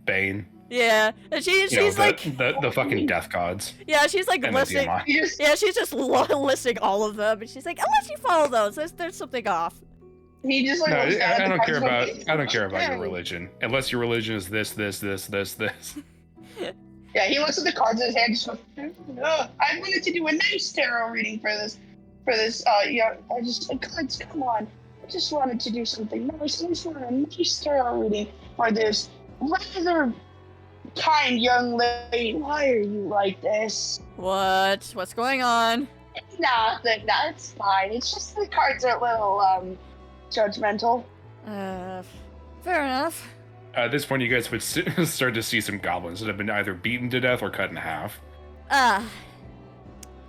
Bane. Yeah, and she's the, like, the fucking death gods. yeah, she's like And then listing. Tiamat. You just, Yeah, she's just listing all of them, and she's like, unless you follow those, there's something off. he just like No, looks down at I the don't cards care like, about. I don't care about your "Yeah." religion, unless your religion is this. Yeah, he looks at the cards in his hand. Just goes, I wanted to do a nice tarot reading for this. Cards, come on. I just wanted to do something nice. I just wanted a nice tarot reading for this rather kind young lady. Why are you like this? What's going on? Nothing. That's fine. It's just the cards are a little judgmental. Fair enough. At this point, you guys would start to see some goblins that have been either beaten to death or cut in half.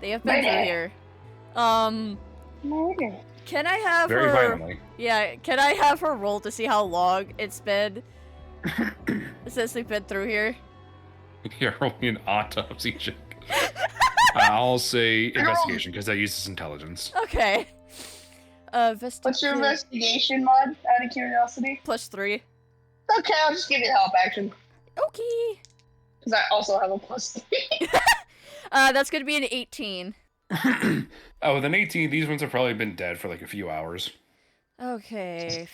They have been through here. Murder. Can I have Very her? violently. Yeah, can I have her roll to see how long it's been since they've been through here? You're rolling an autopsy check. I'll say investigation because that uses intelligence. Okay. What's your investigation mod, out of curiosity? +3. Okay, I'll just give you help action. Okay. Because I also have a +3. That's gonna be an 18. Oh, with an 18, these ones have probably been dead for like a few hours. Okay,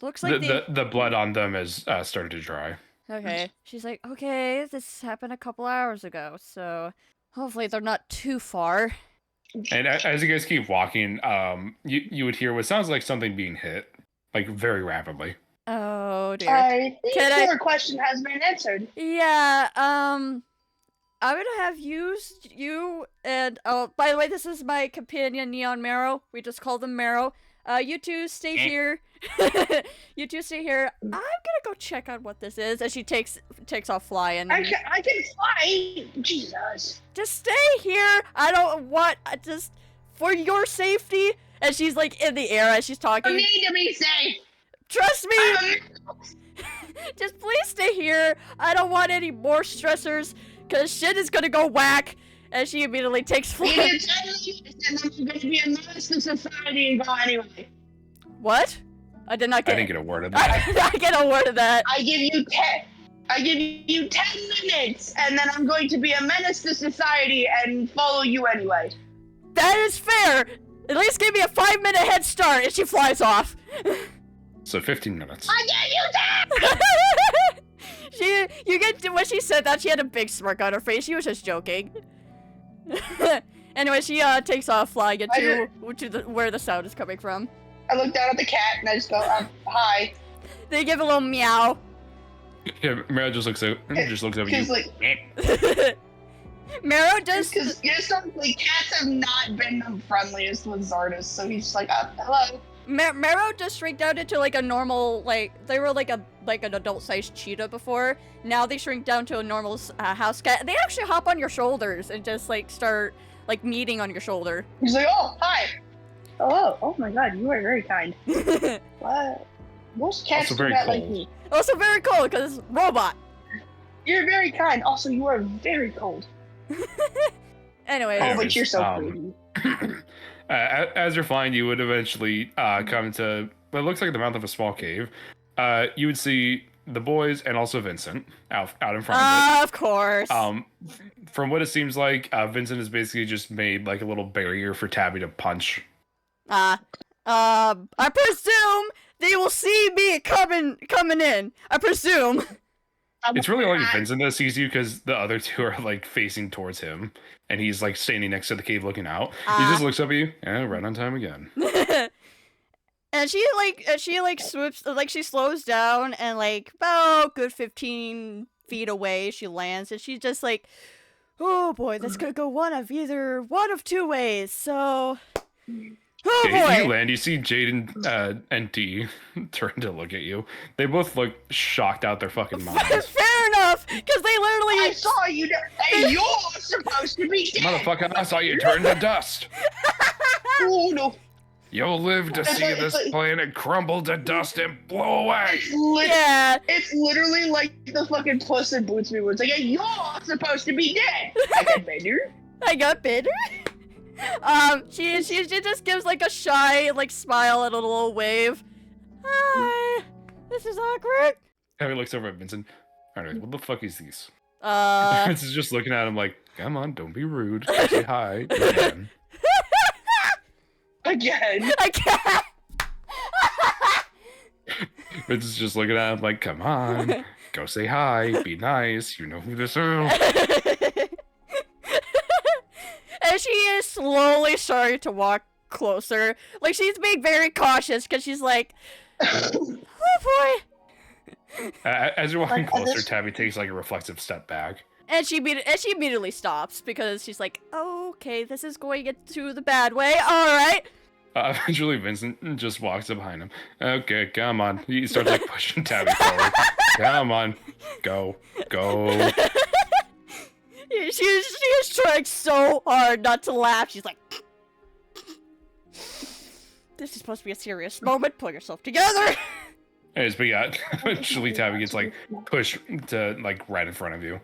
looks like The blood on them has started to dry. Okay, she's like, okay, this happened a couple hours ago, so hopefully they're not too far. And as you guys keep walking, you would hear what sounds like something being hit, like very rapidly. Oh dear. I think Can your question has been answered. Yeah, I'm gonna have you and, oh, by the way, this is my companion, Neon Marrow. We just call them Marrow. You two stay here. You two stay here. I'm gonna go check out what this is. And she takes off flying. I can fly! Jesus. Just stay here. Just for your safety. And she's like in the air as she's I talking. need to be safe! Trust me. Just please stay here. I don't want any more stressors, cause shit is gonna go whack. And she immediately takes flight. You didn't tell me, and I'm going to be a menace to society and go anyway. What? I did not get. I didn't get a word of I that. did not get a word of that. I give you 10 minutes, and then I'm going to be a menace to society and follow you anyway. That is fair. At least give me a 5-minute head start, and she flies off. So 15 minutes. I gave you that! You get when she said that, she had a big smirk on her face. She was just joking. Anyway, she takes off flying into where the sound is coming from. I look down at the cat and I just go, hi. They give a little meow. Yeah, Mara just looks over you. Because, like, Marrow does. because historically, cats have not been the friendliest with Zardos, so he's just like, hello. Marrow just shrink down into like a normal, they were like an adult-sized cheetah before. Now they shrink down to a normal house cat. They actually hop on your shoulders and just like start like kneading on your shoulder. He's like, oh, hi. Hello. Oh my god, you are very kind. What? Most cats Also do very not like cold. me. Also very cool because robot. You're very kind. Also, you are very cold. Anyway, Oh, Anyways, but you're so pretty. As you're flying, you would eventually come to what looks like the mouth of a small cave. You would see the boys and also Vincent out in front of it. of course. From what it seems like, Vincent has basically just made like a little barrier for Tabby to punch. I presume they will see me coming in. I presume. It's really only Vincent that sees you because the other two are like facing towards him, and he's like standing next to the cave looking out. He just looks up at you, yeah, right on time again. And she swoops, like she slows down and like about good 15 feet away she lands, and she's just like, Oh boy, this could go one of two ways. So, oh Yeah, you boy. land. You see Jade and D turn to look at you. They both look shocked out their fucking minds. Fair enough, because they literally. I saw you. Hey, you're supposed to be dead. Motherfucker, I saw you turn to dust. Oh no. You'll live to see this planet crumble to dust and blow away. Yeah. It's literally like the fucking Puss in Boots movie. It's like, hey, you're supposed to be dead. I got better. I got bitter. She just gives like a shy like smile and a little wave. Hi. This is awkward. Tabby looks over at Vincent. Alright, what the fuck is these? Vincent's just looking at him like, come on, don't be rude. Say hi. Again. Again. I can't. Vincent's just looking at him like, come on. Go say hi. Be nice. You know who this is. And she is slowly starting to walk closer. Like, she's being very cautious because she's like, oh boy. As you're walking Like, closer, this- Tabby takes like a reflexive step back. And she immediately stops because she's like, okay, this is going into the bad way. All right. Eventually, Vincent just walks up behind him. Okay, come on. He starts like pushing Tabby forward. Come on. Go. She is trying so hard not to laugh. She's like, this is supposed to be a serious moment. Pull yourself together. Anyways, but yeah, eventually Tabby gets like pushed to like right in front of you.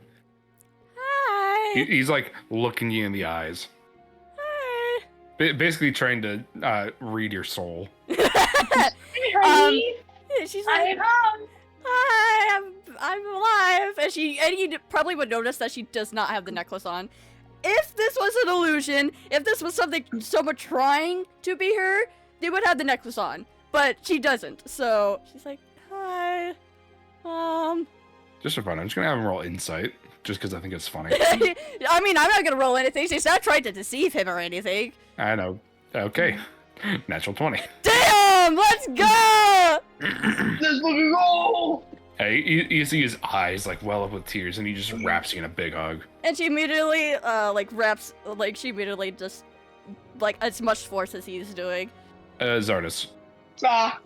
Hi. He's like looking you in the eyes. Hi. Basically trying to read your soul. Hey, honey. She's I like, am home. hi, I'm alive. And he probably would notice that she does not have the necklace on. If this was an illusion, if this was someone trying to be her, they would have the necklace on. But she doesn't. So she's like, hi. Just for fun, I'm just gonna have him roll insight, just because I think it's funny. I mean, I'm not gonna roll anything. She's not trying to deceive him or anything. I know. Okay. Natural 20. Damn, let's go! Let's fucking go. Hey, you see his eyes like well up with tears, and he just wraps you in a big hug. And she immediately, she immediately just, like, as much force as he's doing. Zardes. Ah.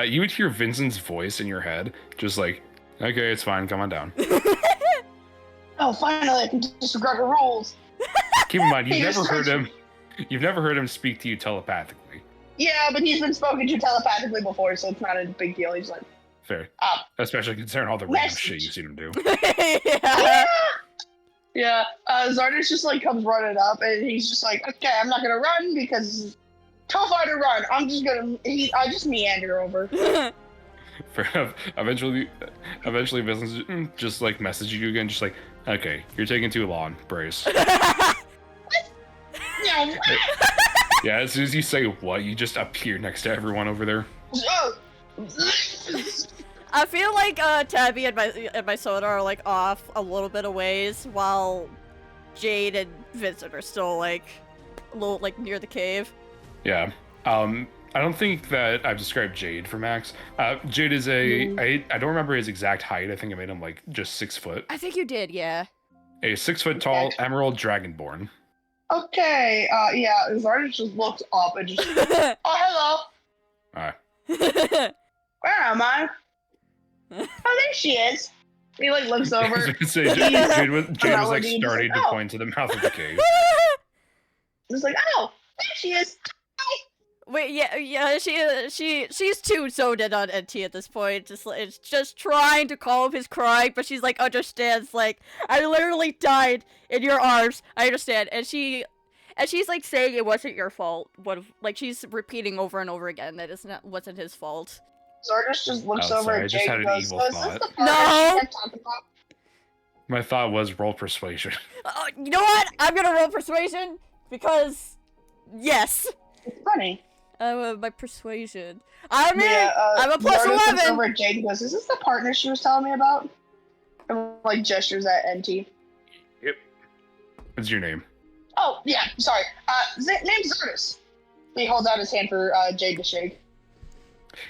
You would hear Vincent's voice in your head, just like, okay, it's fine, come on down. Oh, finally, I can disregard the rules. Keep in mind, You've never heard him speak to you telepathically. Yeah, but he's been spoken to telepathically before, so it's not a big deal. He's like, Fair. Ah. Especially considering all the random Message. shit you've seen him do. Yeah. yeah. Zardes just like comes running up, and he's just like, okay, I'm not gonna run because too far to run. I'm just gonna, I just meander over. Fair enough. Eventually Vincent just like messages you again, just like, okay, you're taking too long, brace. Yeah. Yeah, as soon as you say what, you just appear next to everyone over there. I feel like Tabby and my soda are like off a little bit of ways, while Jade and Vincent are still like a little like near the cave. Yeah. I don't think that I've described Jade for Max. Jade is I don't remember his exact height. I think I made him like just 6 foot. I think you did, yeah. A 6 foot tall emerald dragonborn. Okay, yeah, Zardes just looks up and just, oh, hello. Alright. Where am I? Oh, there she is. He like looks over. Jade was like Melody, starting just to like, point to the mouth of the cave. Just like, oh, there she is. Wait, yeah, she's too zoned in on NT at this point. It's just trying to calm his crying, but she's like understands, like, I literally died in your arms. I understand, and she's like saying it wasn't your fault. Like she's repeating over and over again that wasn't his fault. Zardes just looks Oh, over sorry, I at just Jake had and an goes, evil so is this thought. the part No. I can't talk about? My thought was roll persuasion. You know what? I'm gonna roll persuasion because yes. It's funny. My persuasion. I'm a plus Zardes looks 11. over at Jake and goes, is this the partner she was telling me about? And like gestures at NT. Yep. What's your name? Oh, yeah, sorry. Name's Zardes. He holds out his hand for Jade to shake.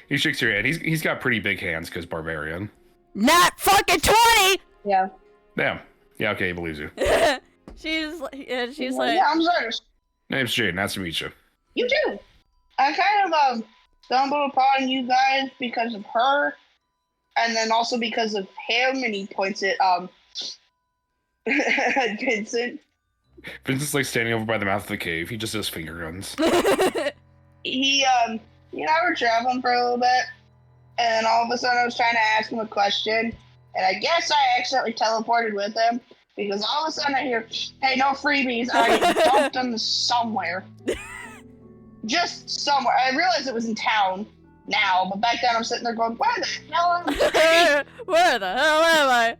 He shakes your hand. He's got pretty big hands because barbarian. Not fucking 20. Yeah. Damn. Yeah, okay, he believes you. she's Well, like, yeah, I'm Zardes. Name's Jade. Nice to meet you. You too. I kind of stumbled upon you guys because of her, and then also because of him. And he points at Vincent. Vincent's like standing over by the mouth of the cave. He just does finger guns. He you and I were traveling for a little bit, and all of a sudden I was trying to ask him a question, and I guess I accidentally teleported with him because all of a sudden I hear, "Hey, no freebies!" I dumped them somewhere, just somewhere. I realized it was in town now, but back then I'm sitting there going, "Where the hell am I?" where the hell am I?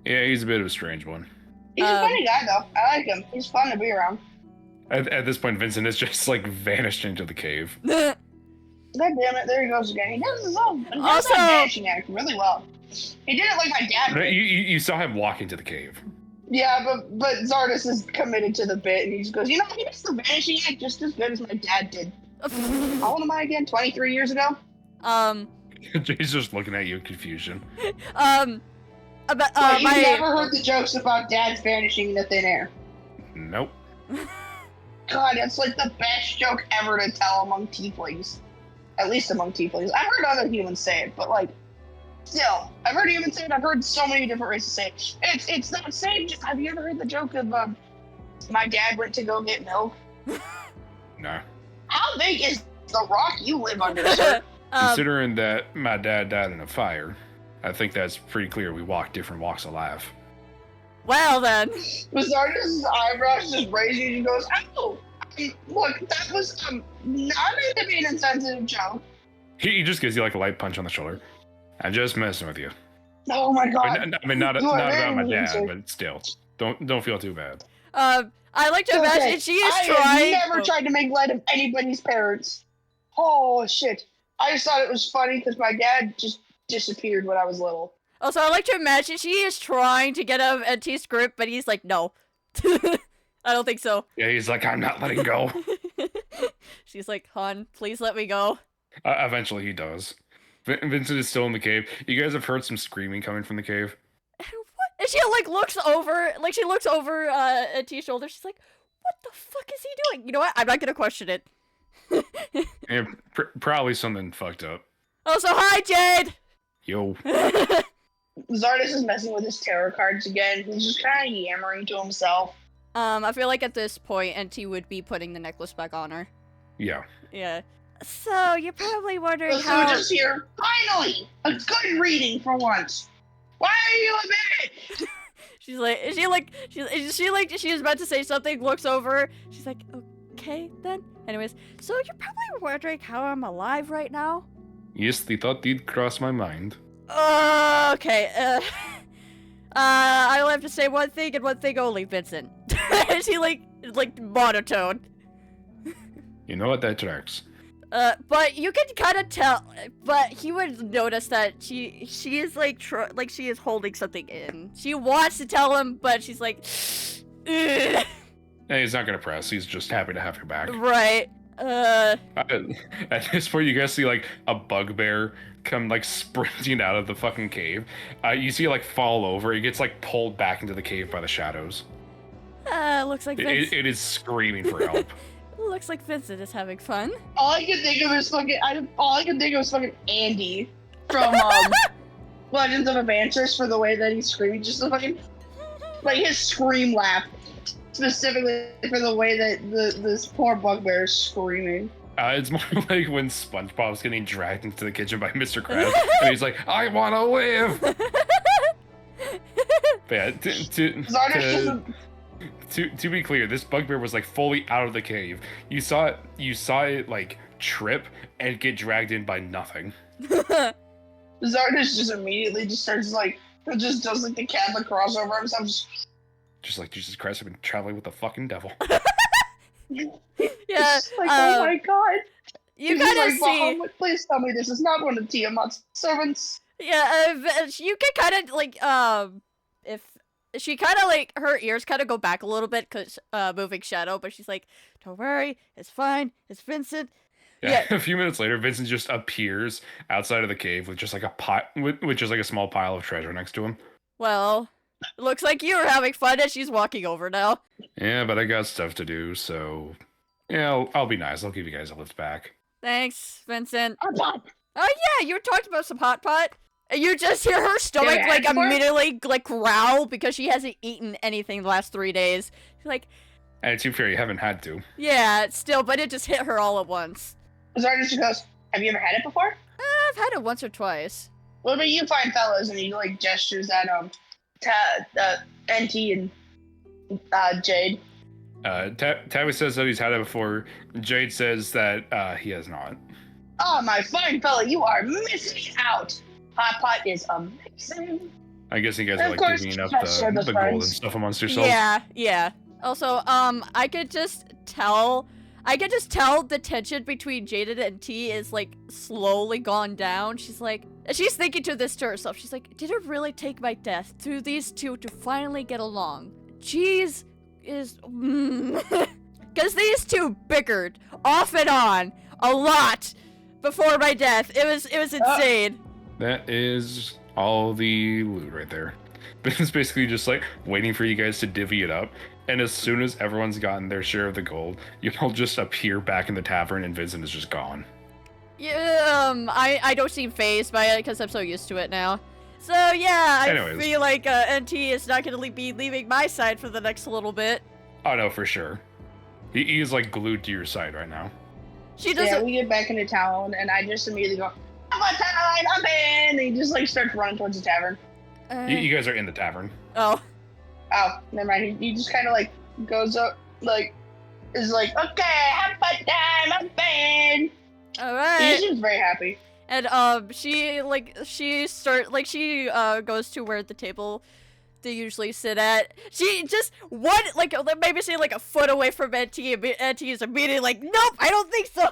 Yeah, he's a bit of a strange one. He's a funny guy though. I like him. He's fun to be around. At this point, Vincent has just like vanished into the cave. God damn it! There he goes again. He does his own. He does Also- that vanishing act really well. He did it like my dad did. You saw him walk into the cave. Yeah, but Zardes is committed to the bit, and he just goes, he does the vanishing act just as good as my dad did. How old am I again? 23 years ago? Jay's just looking at you in confusion. About Wait, my you've never heard the jokes about dads vanishing into thin air? Nope. God, that's like the best joke ever to tell among tieflings. At least among tieflings. I've heard other humans say it, but like, still, I've heard humans say it. I've heard so many different races say it. It's that same. Have you ever heard the joke of my dad went to go get milk? No. How big is the rock you live under, sir? Considering that my dad died in a fire, I think that's pretty clear. We walk different walks of life. well then. Zardes' eyebrows just raise and he goes, "Oh, look, that was not meant to be an insensitive joke." He just gives you like a light punch on the shoulder. I'm just messing with you. Oh my god. I mean, not You are about very my mean, dad, sir. but still, don't feel too bad. I like to imagine Okay, she is I trying. have never tried to make light of anybody's parents. Oh shit. I just thought it was funny because my dad just disappeared when I was little. Also, I like to imagine she is trying to get out of NT's script, but he's like, no. I don't think so. Yeah, he's like, I'm not letting go. She's like, hon, please let me go. Eventually, he does. Vincent is still in the cave. You guys have heard some screaming coming from the cave. What? And she looks over NT's shoulder. She's like, what the fuck is he doing? You know what? I'm not gonna question it. And probably something fucked up. Also, hi, Jade! Yo. Zardes is messing with his tarot cards again. He's just kind of yammering to himself. I feel like at this point, NT would be putting the necklace back on her. Yeah. Yeah. So, you're probably wondering So how... just here, finally, a good reading for once. Why are you a bitch? She was about to say something, looks over, she's like, okay, then. Anyways, so you're probably wondering how I'm alive right now? Yes, the thought did cross my mind. Okay, I will have to say one thing and one thing only, Vincent. She, like, monotone. You know what? That tracks. But you can kind of tell, but he would notice that she is, like, she is holding something in. She wants to tell him, but she's like, ugh. And he's not gonna press. He's just happy to have your back. Right. At this point, you guys see like a bugbear come like sprinting out of the fucking cave. You see it like fall over. It gets like pulled back into the cave by the shadows. Looks like Vincent. It is screaming for help. Looks like Vincent is having fun. All I can think of is fucking Andy from Legends of Adventures for the way that he's screaming. Just the fucking like his scream laugh. Specifically for the way that this poor bugbear is screaming. It's more like when SpongeBob's getting dragged into the kitchen by Mr. Krabs, and he's like, "I want to live." But yeah, to be clear, this bugbear was like fully out of the cave. You saw it like trip and get dragged in by nothing. Zardes just immediately just starts like just does like the Catholic crossover himself. Just like, Jesus Christ, I've been traveling with the fucking devil. Yeah. It's like, oh my god. You He's kind of like, see. Muhammad, please tell me this is not one of Tiamat's servants. Yeah, you can kind of like if she kind of like her ears kind of go back a little bit because moving shadow, but she's like, "Don't worry, it's fine, it's Vincent." Yeah. A few minutes later, Vincent just appears outside of the cave with just like a pot, with just like a small pile of treasure next to him. Well, Looks like you were having fun and she's walking over now. Yeah, but I got stuff to do, so yeah, I'll be nice. I'll give you guys a lift back. Thanks, Vincent. I'm done. Oh yeah, you talked about some hot pot. And you just hear her stomach Yeah, like before- immediately like growl because she hasn't eaten anything the last 3 days. She's like, And to be fair, you haven't had to. yeah, still, but it just hit her all at once. Zardes just goes, have you ever had it before? I've had it once or twice. What about you fine fellas? And he like gestures at NT and Jade. Tavis says that he's had it before. Jade says that he has not. Oh, my fine fella, you are missing out. Hot pot is amazing. I guess you guys And are of like course, divvying up that's the the gold and friends. stuff amongst yourselves. Yeah. Also, I could just tell the tension between Jaden and T is like slowly gone down. She's thinking to this to herself. She's like, did it really take my death through these two to finally get along? Jeez is because these two bickered off and on a lot before my death. It was insane. That is all the loot right there. But it's basically just like waiting for you guys to divvy it up. And as soon as everyone's gotten their share of the gold, you all just appear back in the tavern and Vincent is just gone. Yeah, I don't seem phased by it because I'm so used to it now. So yeah, I Anyways. feel like NT is not going to be leaving my side for the next little bit. Oh no, for sure. He is like glued to your side right now. She Yeah, doesn't. we get back into town, and I just immediately go, "Have a time, I'm in!" And he just like starts running towards the tavern. You guys are in the tavern. Oh, Oh, never mind. He just kind of like goes up, like, is like, "Okay, have a time, I'm in!" all He right. seems very happy. And she goes to where the table they usually sit at. She just maybe say like a foot away from NT, and NT is immediately like, nope, I don't think so.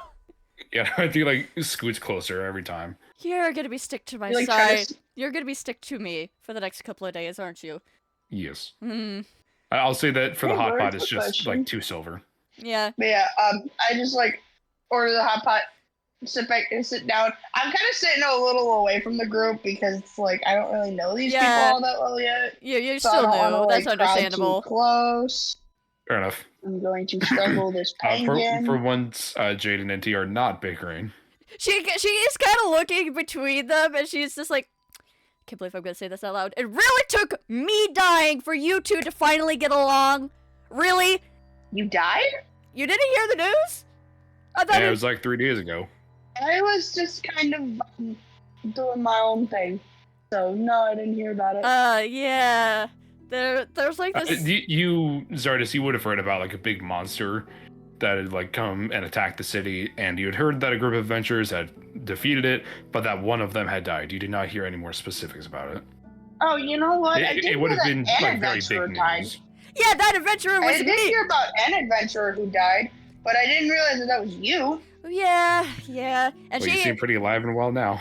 Yeah, I think like scoots closer every time. You're gonna be stick to my You, like, try to side. You're gonna be stick to me for the next couple of days, aren't you? Yes. Hmm. I'll say that for the Hey, hot where's pot, the it's just question? like 2 silver. Yeah. But yeah, I just like order the hot pot, sit back and sit down. I'm kind of sitting a little away from the group because it's like I don't really know these people Yeah. all that well yet. You're So I still don't new. wanna, That's like, crowd understandable. Too close. Fair enough. I'm going to strangle this penguin. For once, Jade and NT are not bickering. She is kind of looking between them, and she's just like, I can't believe I'm gonna say this out loud. It really took me dying for you two to finally get along. Really? You died? You didn't hear the news? I thought Yeah, it was like 3 days ago. I was just kind of doing my own thing. So no, I didn't hear about it. Yeah. There's like this. You, Zardes, you would have heard about like a big monster that had like come and attacked the city, and you had heard that a group of adventurers had defeated it, but that one of them had died. You did not hear any more specifics about it. Oh, you know what? I It did would hear have that been an like very adventurer big died. news. Yeah, that adventurer was I did me. hear about an adventurer who died, but I didn't realize that was you. Yeah. And Well, you seem pretty alive and well now.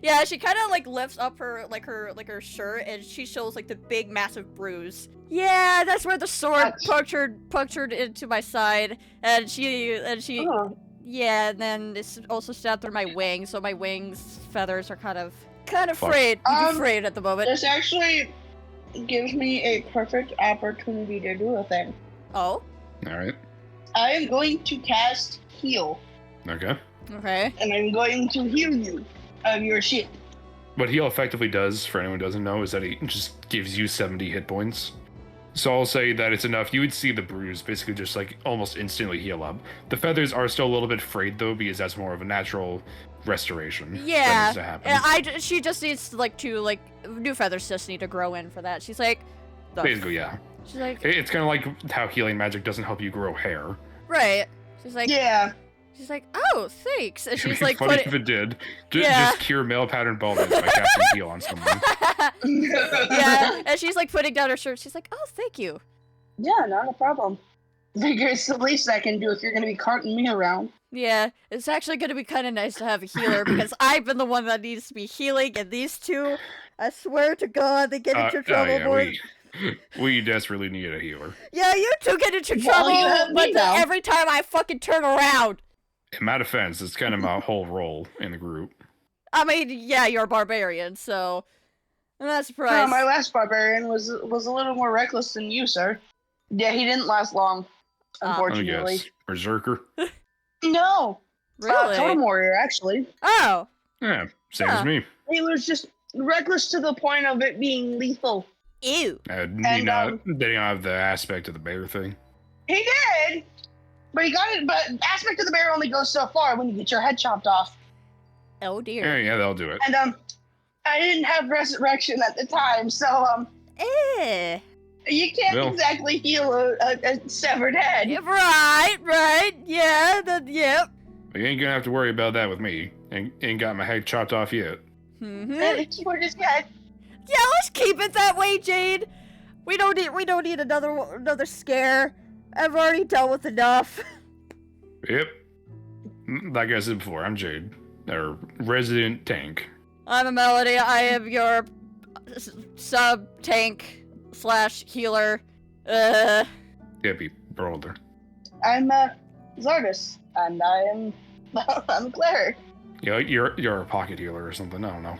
yeah, she kind of like lifts up her shirt, and she shows like the big massive bruise. Yeah, that's where the sword Ouch. punctured into my side, and she Oh. yeah, and then it's also stabbed through my wing, so my wings feathers are kind of Fuck. frayed, frayed at the moment. This actually gives me a perfect opportunity to do a thing. Oh, All right. I am going to cast heal, Okay. okay. and I'm going to heal you of your shit. What heal effectively does, for anyone who doesn't know, is that he just gives you 70 hit points. So I'll say that it's enough. You would see the bruise basically just like almost instantly heal up. The feathers are still a little bit frayed though, because that's more of a natural restoration. that Yeah, needs to happen. and she just needs to new feathers just need to grow in for that. She's like, the Basically, yeah. She's like, It's kind of like how healing magic doesn't help you grow hair. right. She's like, Yeah. she's like, oh, thanks. And It'd she's be like, funny put if it. it did. Yeah. Just cure male pattern baldness by casting heal on someone. yeah, and she's like putting down her shirt. She's like, oh, thank you. Yeah, not a problem. Figure it's the least I can do if you're gonna be carting me around. Yeah, it's actually going to be kind of nice to have a healer because I've been the one that needs to be healing, and these two, I swear to God, they get into trouble yeah, more. we desperately need a healer. Yeah, you two get into Well, you have trouble, me but now. every time I fucking turn around. In my defense, it's kind of my whole role in the group. I mean, yeah, you're a barbarian, so I'm not surprised. My last barbarian was a little more reckless than you, sir. Yeah, he didn't last long, unfortunately. Yes. Berserker. No. Really? Totem warrior, actually. Oh. Yeah, same as me. He was just reckless to the point of it being lethal. Ew. They didn't have the aspect of the bear thing. He did, but he got it. But aspect of the bear only goes so far when you get your head chopped off. Oh dear. Yeah, they'll do it. And I didn't have resurrection at the time, so you can't exactly heal a severed head. Yeah, right. Yeah, yep. You ain't gonna have to worry about that with me. Ain't got my head chopped off yet. Mm-hmm. We're just good. Yeah, let's keep it that way, Jade. We don't need another scare. I've already dealt with enough. Yep. Like I said before, I'm Jade, or resident tank. I'm a Melody. I am your sub tank / healer. Hippie, brother. I'm Zardus, and I'm a cleric. You're a pocket healer or something. I don't know.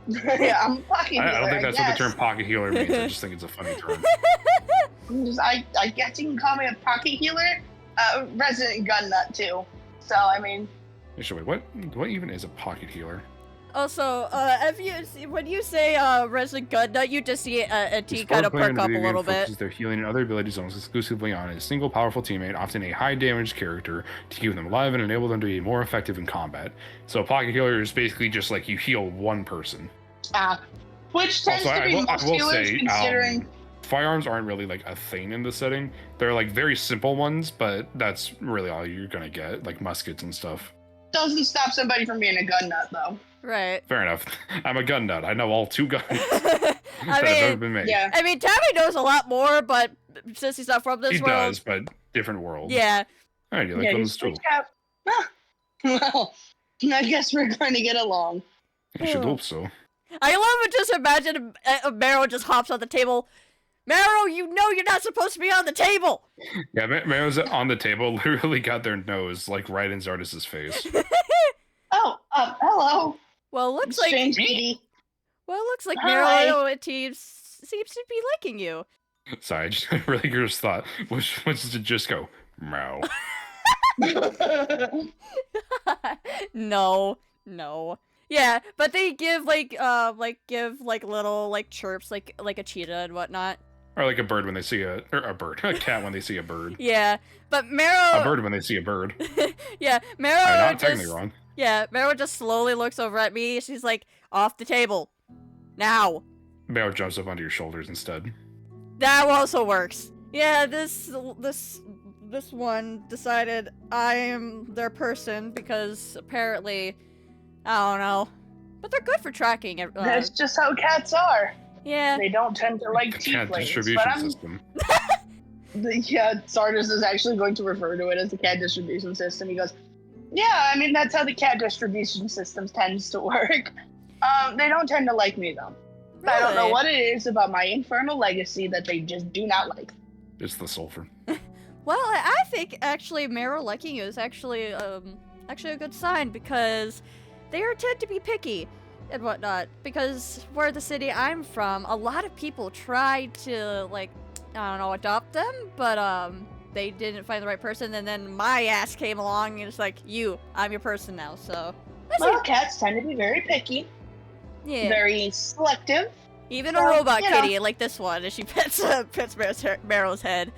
Yeah, I'm a pocket healer. I don't think that's what the term pocket healer means. I just think it's a funny term. I guess you can call me a pocket healer. Resident gun nut too. So I mean. Actually, what even is a pocket healer? Also, when you say resident gun nut, you just see a T kind of perk up a little bit. Their healing and ability abilities almost exclusively on a single powerful teammate, often a high damage character, to keep them alive and enable them to be more effective in combat. So a pocket healer is basically just like you heal one person. Which tends to be most healers considering. Firearms aren't really like a thing in this setting. They're like very simple ones, but that's really all you're gonna get, like muskets and stuff. Doesn't stop somebody from being a gun nut though. Right. Fair enough. I'm a gun nut. I know all 2 guns that have ever been made. Yeah. I mean, Tabby knows a lot more, but since he's not from this world... He does, but different world. Yeah. Alright, you like guns too. Well, I guess we're going to get along. I should hope so. I love it. Just imagine Meryl just hops on the table. Meryl, you know you're not supposed to be on the table! Yeah, Meryl's on the table, literally got their nose, like, right in Zardus' face. Oh, hello. Well, it looks Strange lady. Meryl seems to be liking you. Sorry, I just really just thought, which to just go, meow. No. Yeah, but they give little like chirps like a cheetah and whatnot. Or like a bird when they see a cat when they see a bird. Yeah, but Meryl. A bird when they see a bird. Yeah, Meryl. I'm not technically wrong. Yeah, Meryl just slowly looks over at me. She's like, "Off the table, now." Meryl jumps up onto your shoulders instead. That also works. Yeah, this one decided I am their person because apparently, I don't know, but they're good for tracking it. That's just how cats are. Yeah. They don't tend to like cat tieflings. distribution system. Yeah, Sardis is actually going to refer to it as the cat distribution system. He goes, yeah, I mean, that's how the cat distribution system tends to work. They don't tend to like me, though. Really? I don't know what it is about my infernal legacy that they just do not like. It's the sulfur. Well, I think actually Meryl liking you is actually a good sign because they tend to be picky and whatnot. Because where the city I'm from, a lot of people tried to adopt them, but they didn't find the right person. And then my ass came along and it's like, I'm your person now. So well, cats tend to be very picky. Yeah. Very selective. Even a robot kitty like this one, as she pets Meryl's head.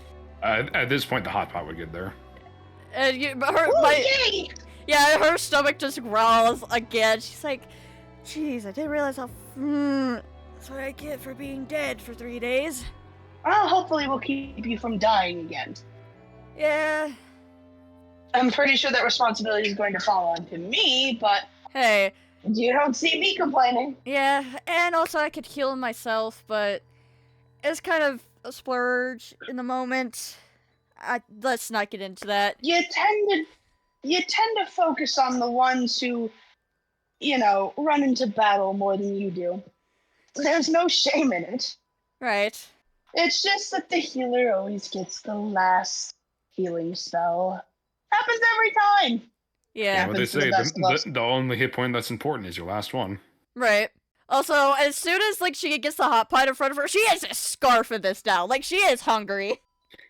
At this point, the hot pot would get there. Her stomach just growls again. She's like, "Jeez, I didn't realize how. That's what I get for being dead for 3 days." Well, hopefully we'll keep you from dying again. Yeah. I'm pretty sure that responsibility is going to fall onto me, but hey, you don't see me complaining. Yeah, and also I could heal myself, but it's kind of a splurge in the moment. Let's not get into that. You tend to focus on the ones who, run into battle more than you do. There's no shame in it. Right. It's just that the healer always gets the last healing spell. Happens every time. Yeah. What they say, the only hit point that's important is your last one. Right. Also, as soon as like she gets the hot pot in front of her, she has a scarf in this now. Like she is hungry.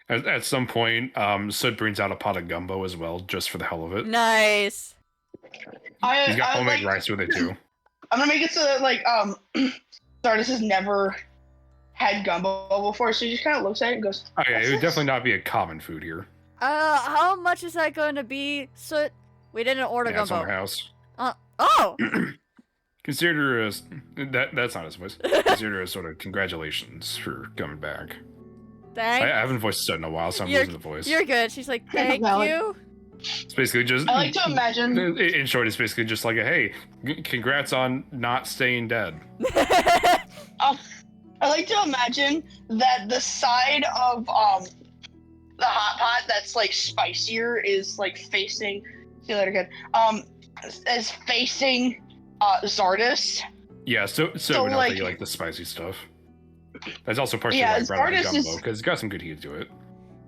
At some point, Soot brings out a pot of gumbo as well, just for the hell of it. Nice. He's got homemade rice with it too. I'm gonna make it so that like Stardust has never had gumbo before, so he just kind of looks at it and goes, Okay, it would definitely not be a common food here. How much is that going to be? So we didn't order Yeah, it's on gumbo. the house. Oh. Consider as that's not his voice. Consider as sort of congratulations for coming back. I haven't voiced Soot in a while, so I'm losing the voice. You're good. She's like, thank you. It's basically just. I like to imagine. In short, it's basically just like a hey, congrats on not staying dead. I like to imagine that the side of the hot pot that's like spicier is like facing. See you later, kid. Is facing Zardus. Yeah, so we know that you like the spicy stuff. That's also partially why I brought out the gumbo, because it's got some good heat to it.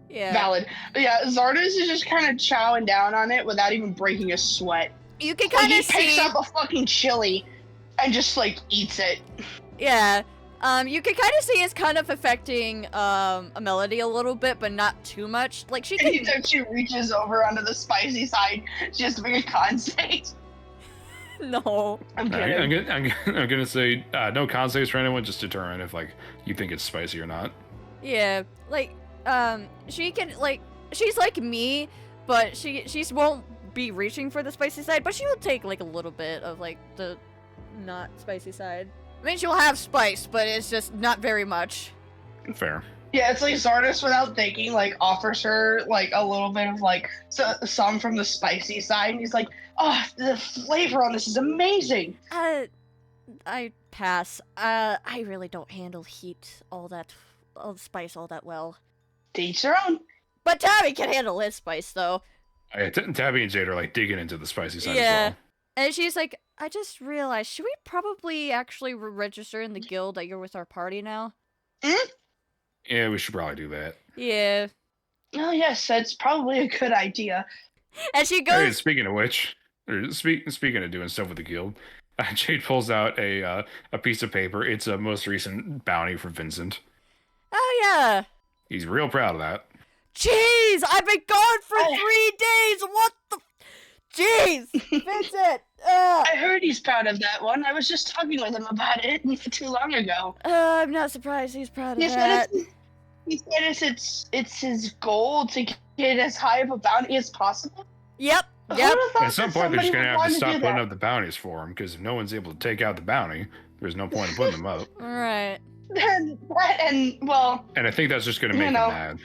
Yeah. Valid. But yeah, Zardus is just kind of chowing down on it without even breaking a sweat. You can kind of see. He picks up a fucking chili and just like eats it. Yeah. You can kind of see it's kind of affecting a Melody a little bit, but not too much. Like she can. Anytime she reaches over onto the spicy side, she has to make a con save. No. I'm kidding. I'm gonna say no con saves for anyone, just determine if like you think it's spicy or not. Yeah. Like she can like she's like me, but she won't be reaching for the spicy side, but she will take like a little bit of like the not spicy side. I mean, she'll have spice, but it's just not very much. Fair. Yeah, it's like Zardus without thinking, like offers her like a little bit of like some from the spicy side, and he's like, "Oh, the flavor on this is amazing." I pass. I really don't handle heat all the spice all that well. To each their own. But Tabby can handle his spice though. Tabby and Jade are like digging into the spicy side as Yeah. well. And she's like, I just realized, should we probably actually register in the guild that you're with our party now? Yeah, we should probably do that. Yeah. Oh yes, that's probably a good idea. And she goes. Hey, speaking of which, speaking of doing stuff with the guild, Jade pulls out a piece of paper. It's a most recent bounty for Vincent. Oh yeah. He's real proud of that. Jeez, I've been gone for 3 days. What the? Jeez, Vincent. I heard he's proud of that one. I was just talking with him about it not too long ago. I'm not surprised he's proud of that. He said it's his goal to get as high of a bounty as possible. Yep. At some point, they're just gonna have to stop putting up the bounties for him, because if no one's able to take out the bounty, there's no point in putting them up. All right. And I think that's just gonna make him mad.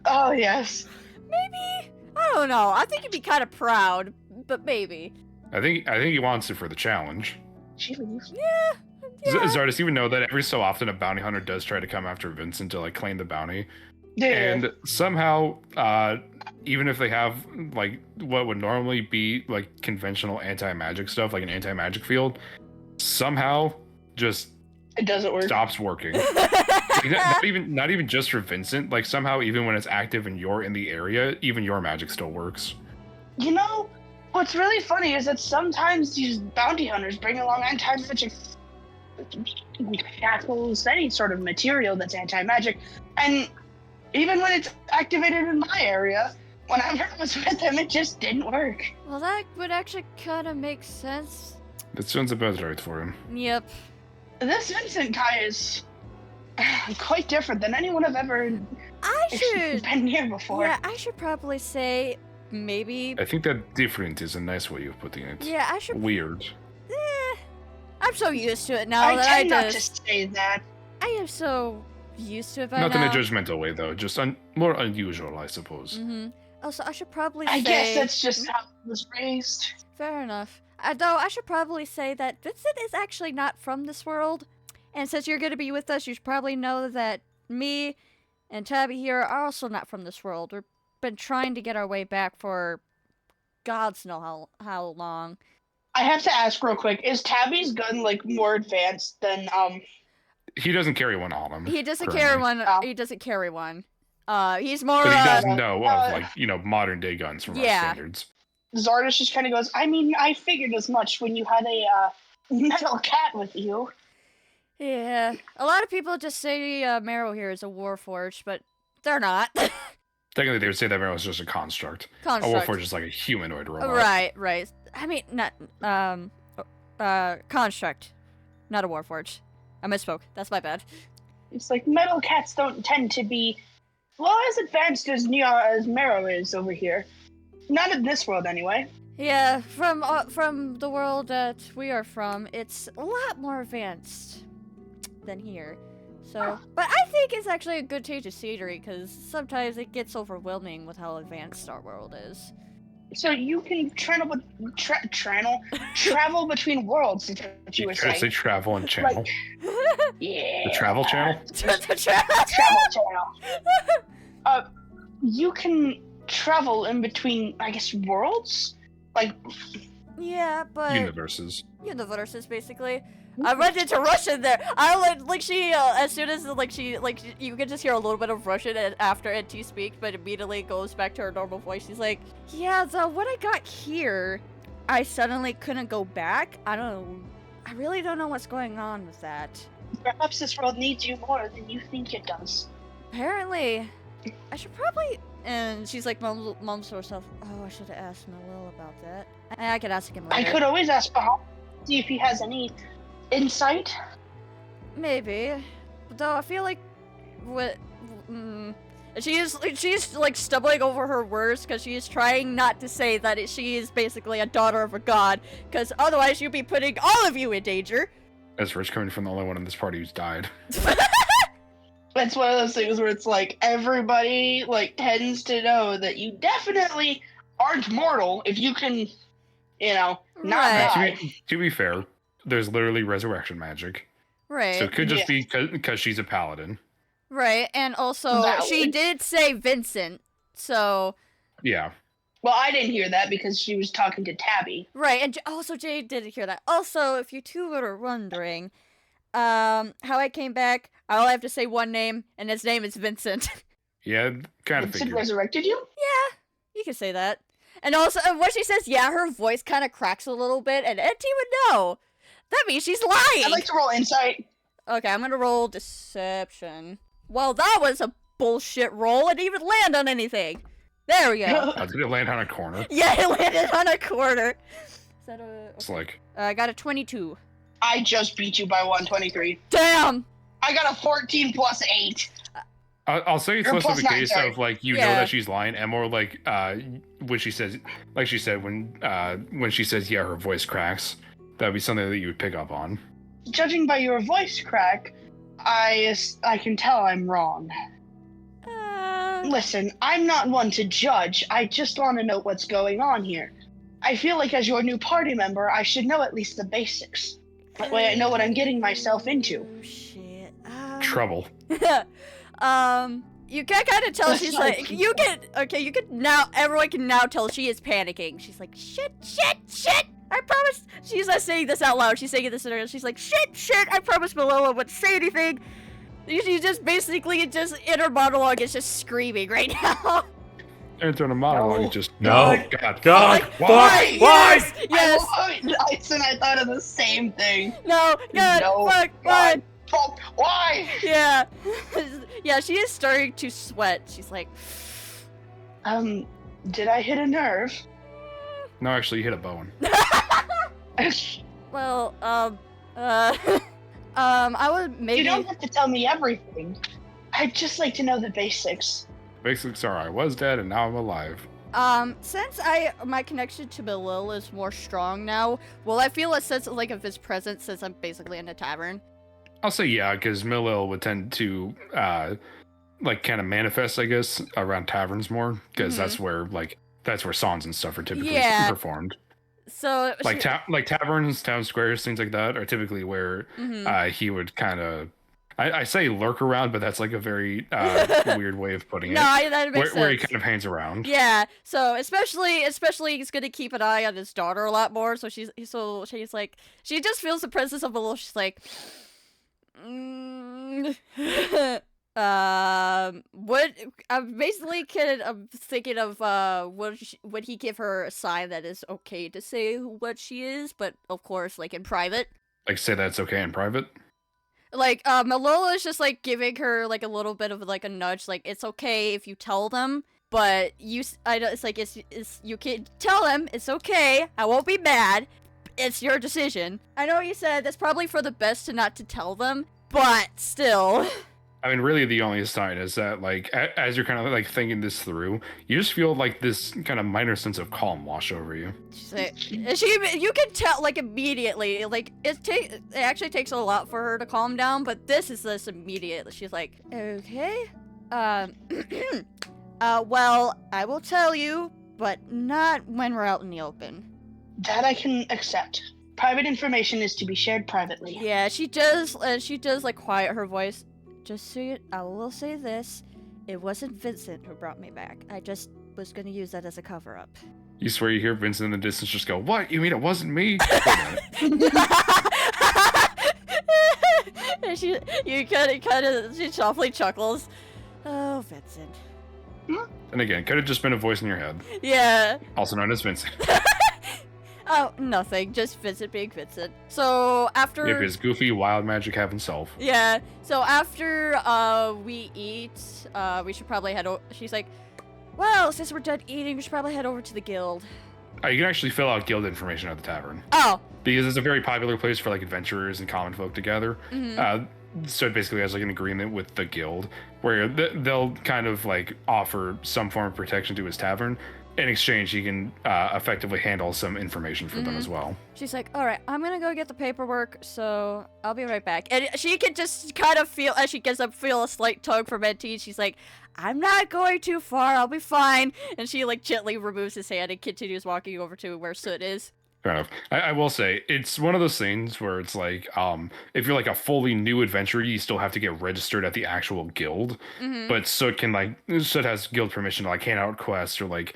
Oh yes. Maybe. I don't know. I think he'd be kind of proud, but maybe. I think he wants it for the challenge. Yeah. Zardus, even know that every so often a bounty hunter does try to come after Vincent to like claim the bounty. Yeah. And somehow, even if they have like what would normally be like conventional anti-magic stuff, like an anti-magic field, somehow just it doesn't work. Stops working. not even just for Vincent. Like somehow, even when it's active and you're in the area, even your magic still works. You know, what's really funny is that sometimes these bounty hunters bring along anti-magic shackles, any sort of material that's anti-magic, and even when it's activated in my area, whenever I was with them, it just didn't work. Well, that would actually kind of make sense. That sounds about right for him. Yep. This Vincent guy is quite different than anyone I've ever been near before. Yeah, I should probably say maybe. I think that different is a nice way of putting it. Yeah, I should. Weird. I'm so used to it now I that tend not to say that. I am so used to it by Not now. in a judgmental way, though. Just more unusual, I suppose. Mm-hmm. Also, I should probably say. I guess that's just how I was raised. Fair enough. Though I should probably say that Vincent is actually not from this world. And since you're going to be with us, you should probably know that me and Tabby here are also not from this world. We've been trying to get our way back for gods know how long. I have to ask real quick, is Tabby's gun like more advanced than He doesn't carry one on him. He doesn't currently. carry one. Oh. He doesn't carry one. He's more But he doesn't know of like, modern day guns from our standards. Zardus just kind of goes, I mean, I figured as much when you had metal cat with you. Yeah, a lot of people just say Marrow here is a warforged, but they're not. Technically, they would say that Marrow is just a construct. Construct. A Warforged is like a humanoid robot. Right. I mean, not construct, not a warforged. I misspoke. That's my bad. It's like metal cats don't tend to be, well, as advanced as Marrow is over here. Not in this world, anyway. Yeah, from the world that we are from, it's a lot more advanced than here. So, but I think it's actually a good change of scenery because sometimes it gets overwhelming with how advanced our world is. So you can travel between worlds, is what you were Try to say saying. travel and channel. Yeah. The travel channel? Travel channel. You can travel in between, I guess, worlds? Like, Yeah, but Universes. universes basically. I read into Russian there. I like she as soon as you can just hear a little bit of Russian after NT speaks, but immediately goes back to her normal voice. She's like, yeah, so when I got here, I suddenly couldn't go back. I really don't know what's going on with that. perhaps this world needs you more than you think it does. Apparently, I should probably. And she's like, mum's to herself. Oh, I should have asked Malil about that. I could ask him later. I could always ask Baham, see if he has any insight. Maybe, though I feel like she's like stumbling over her words because she is trying not to say that she is basically a daughter of a god, because otherwise you'd be putting all of you in danger. That's Rich coming from the only one in this party who's died. It's one of those things where it's like everybody like tends to know that you definitely aren't mortal if you can, not Right. die. To be fair, there's literally resurrection magic. Right. So it could just be because she's a paladin. Right, and also she Valid. did say Vincent, so Yeah. Well, I didn't hear that because she was talking to Tabby. right, and also Jade didn't hear that. Also, if you two were wondering, how I came back, all I have to say one name, and his name is Vincent. Yeah, kind of Vincent figured. resurrected you? Yeah, you can say that. And also, when she says yeah, her voice kind of cracks a little bit, and NT would know. That means she's lying. I'd like to roll insight. Okay, I'm gonna roll deception. Well, that was a bullshit roll. It didn't even land on anything. There we go. Did it land on a corner? Yeah, it landed on a corner. Is that a... It's like, I got a 22. I just beat you by 123. Damn! I got a 14 plus 8. I'll say it's Or less of plus a nine, case sorry. of like you know Yeah. that she's lying, and more like when she says, like she said when she says yeah, her voice cracks. That'd be something that you would pick up on. Judging by your voice crack, I can tell I'm wrong. Listen, I'm not one to judge. I just want to know what's going on here. I feel like as your new party member, I should know at least the basics. That way I know what I'm getting myself into. Oh, shit. Trouble. You can kind of tell That's she's so like, you can now, everyone can now tell she is panicking. She's like, shit, I promise. She's not saying this out loud. She's saying this in her, she's like, shit, I promise Malilla wouldn't say anything. She's just basically just in her monologue is just screaming right now. Turns on a monologue. No. It's just No. God. God, Why? fuck, why? Yes. I thought of the same thing. No, God, No, fuck, God. Fuck, why? Yeah. Yeah, she is starting to sweat. She's like, Did I hit a nerve? No, actually, you hit a bone. well, I would maybe. You don't have to tell me everything. I'd just like to know the basics. Basics are I was dead and now I'm alive. Since my connection to Malil is more strong now, will I feel a sense of like of his presence since I'm basically in a tavern? I'll say yeah, because Millil would tend to like kind of manifest, I guess, around taverns more, because that's where songs and stuff are typically performed. So Like taverns, town squares, things like that are typically where he would kind of. I say lurk around, but that's like a very weird way of putting it. No, that makes sense. Where he kind of hangs around. Yeah, so especially he's gonna keep an eye on his daughter a lot more. So she's like, she just feels the presence of Malil. She's like, what? I'm thinking of would he give her a sign that is okay to say what she is, but of course, like in private. Like, say that's okay in private? Like, Malola's just, like, giving her, like, a little bit of, like, a nudge, like, it's okay if you tell them, but it's like, you can tell them, it's okay, I won't be mad, it's your decision. I know you said that's probably for the best not to tell them, but still. I mean, really, the only sign is that, like, as you're kind of like thinking this through, you just feel like this kind of minor sense of calm wash over you. She's like, you can tell, like, immediately, like, it actually takes a lot for her to calm down, but this is this immediate. She's like, okay, well, I will tell you, but not when we're out in the open. That I can accept. Private information is to be shared privately. Yeah, she does, like, quiet her voice. Just so I will say this, it wasn't Vincent who brought me back. I just was gonna use that as a cover-up. You swear you hear Vincent in the distance just go, "What? You mean it wasn't me?" And she softly chuckles. Oh, Vincent. And again, could have just been a voice in your head. Yeah. Also known as Vincent. Oh, nothing. Just Vincent being Vincent. So after Yep, his goofy, wild magic having self. Yeah. So after we eat, we should probably head over. She's like, well, since we're done eating, we should probably head over to the guild. You can actually fill out guild information at the tavern. Oh. Because it's a very popular place for like adventurers and common folk to gather. So it basically has like an agreement with the guild where they'll kind of like offer some form of protection to his tavern. In exchange, he can effectively handle some information for them as well. She's like, all right, I'm gonna go get the paperwork, so I'll be right back. And she can just kind of feel, as she gets up, feel a slight tug from Ed. She's like, I'm not going too far, I'll be fine. And she like gently removes his hand and continues walking over to where Soot is. Fair enough. I will say, it's one of those things where it's like, if you're like a fully new adventurer, you still have to get registered at the actual guild. But Soot has guild permission to like hand out quests or like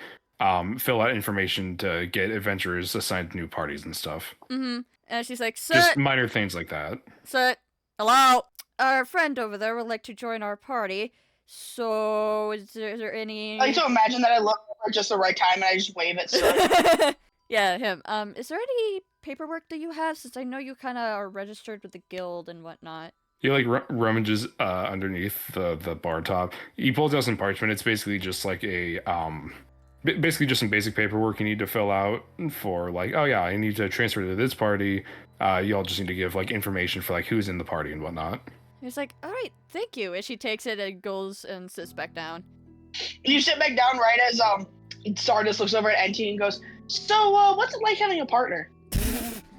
fill out information to get adventurers assigned to new parties and stuff. And she's like, just minor things like that. Soot, hello? Our friend over there would like to join our party. So, is there any... I like to imagine that I look over at just the right time and I just wave at Soot. Yeah, him. Is there any paperwork that you have? Since I know you kind of are registered with the guild and whatnot. He like rummages underneath the bar top. He pulls out some parchment. It's basically just like a basically just some basic paperwork you need to fill out for like, oh yeah, I need to transfer to this party. Y'all just need to give like information for like who's in the party and whatnot. He's like, all right, thank you. And she takes it and goes and sits back down. You sit back down right as Stardust looks over at NT and goes, so what's it like having a partner?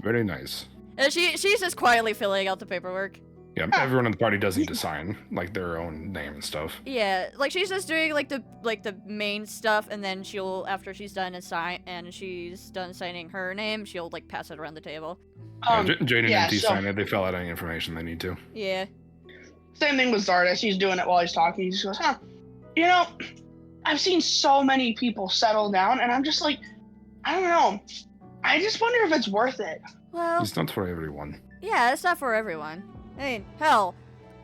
Very nice. And she's just quietly filling out the paperwork. Yeah, everyone in the party does need to sign like their own name and stuff. Yeah, like she's just doing like the main stuff, and then she'll, after she's done she's done signing her name, she'll like pass it around the table. Jane and NT sign it. They fill out any information they need to. Yeah. Same thing with Zardes. He's doing it while he's talking. He just goes, you know, I've seen so many people settle down, and I'm just like, I don't know. I just wonder if it's worth it. Well, it's not for everyone. Yeah, it's not for everyone. I mean, hell,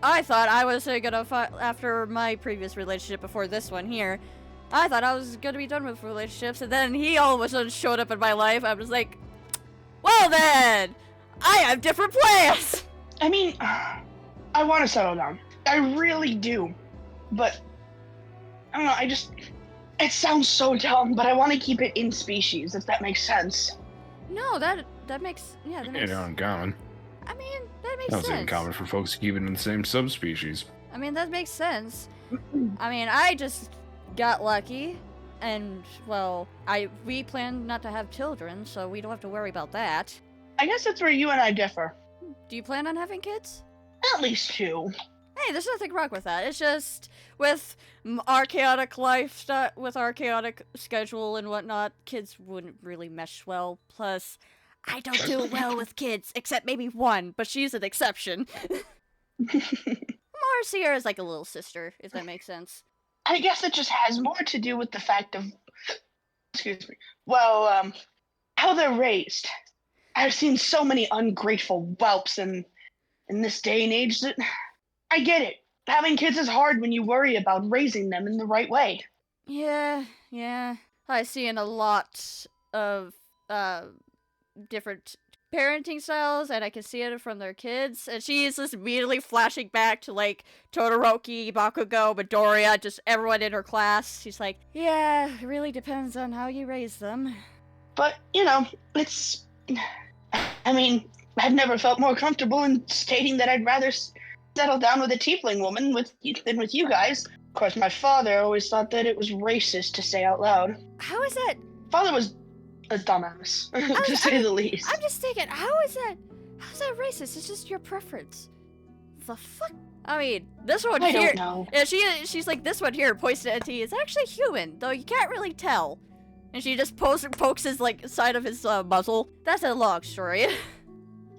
I thought I was gonna after my previous relationship before this one here, I thought I was gonna be done with relationships, and then he all of a sudden showed up in my life. I was like, well then, I have different plans! I mean, I want to settle down. I really do. But, I don't know, it sounds so dumb, but I want to keep it in species, if that makes sense. No, that makes, yeah, that makes... It's uncommon. I mean, that makes sense. sense. It's uncommon for folks to keep it in the same subspecies. I mean, that makes sense. I mean, I just got lucky, and, well, we plan not to have children, so we don't have to worry about that. I guess that's where you and I differ. Do you plan on having kids? At least 2. Hey, there's nothing wrong with that. It's just, with our chaotic lifestyle, with our chaotic schedule and whatnot, kids wouldn't really mesh well. Plus, I don't do well with kids, except maybe one, but she's an exception. Marcia is like a little sister, if that makes sense. I guess it just has more to do with the fact of, excuse me, well, how they're raised. I've seen so many ungrateful whelps in this day and age that I get it. Having kids is hard when you worry about raising them in the right way. Yeah. I've seen a lot of different parenting styles, and I can see it from their kids. And she is just immediately flashing back to like Todoroki, Bakugo, Midoriya, just everyone in her class. She's like, yeah, it really depends on how you raise them. But, you know, it's... I mean, I've never felt more comfortable in stating that I'd rather settle down with a tiefling woman than with you guys. Of course, my father always thought that it was racist to say out loud. How is that? Father was a dumbass, to say the least. I'm just thinking, how's that racist? It's just your preference. The fuck? I mean, this one I here. don't know. Yeah, she's like, this one here, points to NT, is actually human, though you can't really tell. And she just pokes his like side of his muzzle. That's a long story.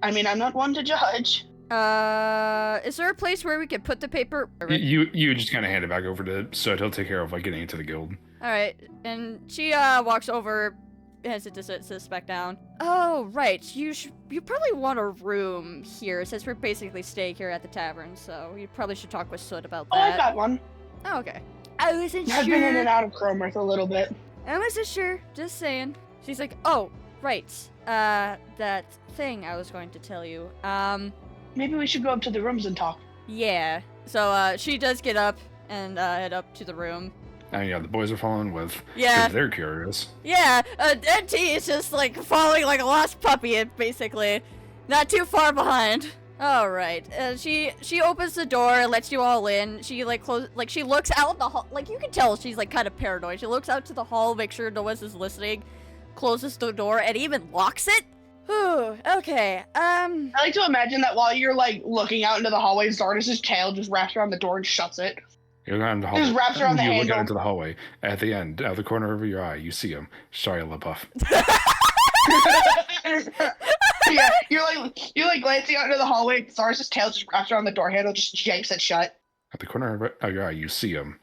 I mean, I'm not one to judge. Is there a place where we can put the paper? You just kind of hand it back over to Soot. He'll take care of like getting into the guild. All right, and she walks over, hands it to sits back down. Oh right, you probably want a room here since we're basically staying here at the tavern, so you probably should talk with Soot about Oh, I that. got one. Oh, okay. I wasn't sure. I've been in and out of Cromerth a little bit. I wasn't sure. Just saying. She's like, oh right, that thing I was going to tell you. Maybe we should go up to the rooms and talk. Yeah. So she does get up and head up to the room. And yeah, the boys are following with. Yeah. 'Cause they're curious. Yeah, NT is just like following like a lost puppy, basically. Not too far behind. Alright, she opens the door, lets you all in. She like she looks out in the hall, like you can tell she's like kind of paranoid. She looks out to the hall, make sure no one is listening, closes the door, and even locks it. Whew, okay, I like to imagine that while you're like looking out into the hallway, Zardes' tail just wraps around the door and shuts it. You look out into the Just hallway. wraps around the You look handle. out into the hallway. At the end, out of the corner of your eye, you see him. Sorry, LaPuff. Yeah, you're like glancing out into the hallway. Zardes' tail just wraps around the door handle, just yanks it shut. At the corner of your eye, you see him.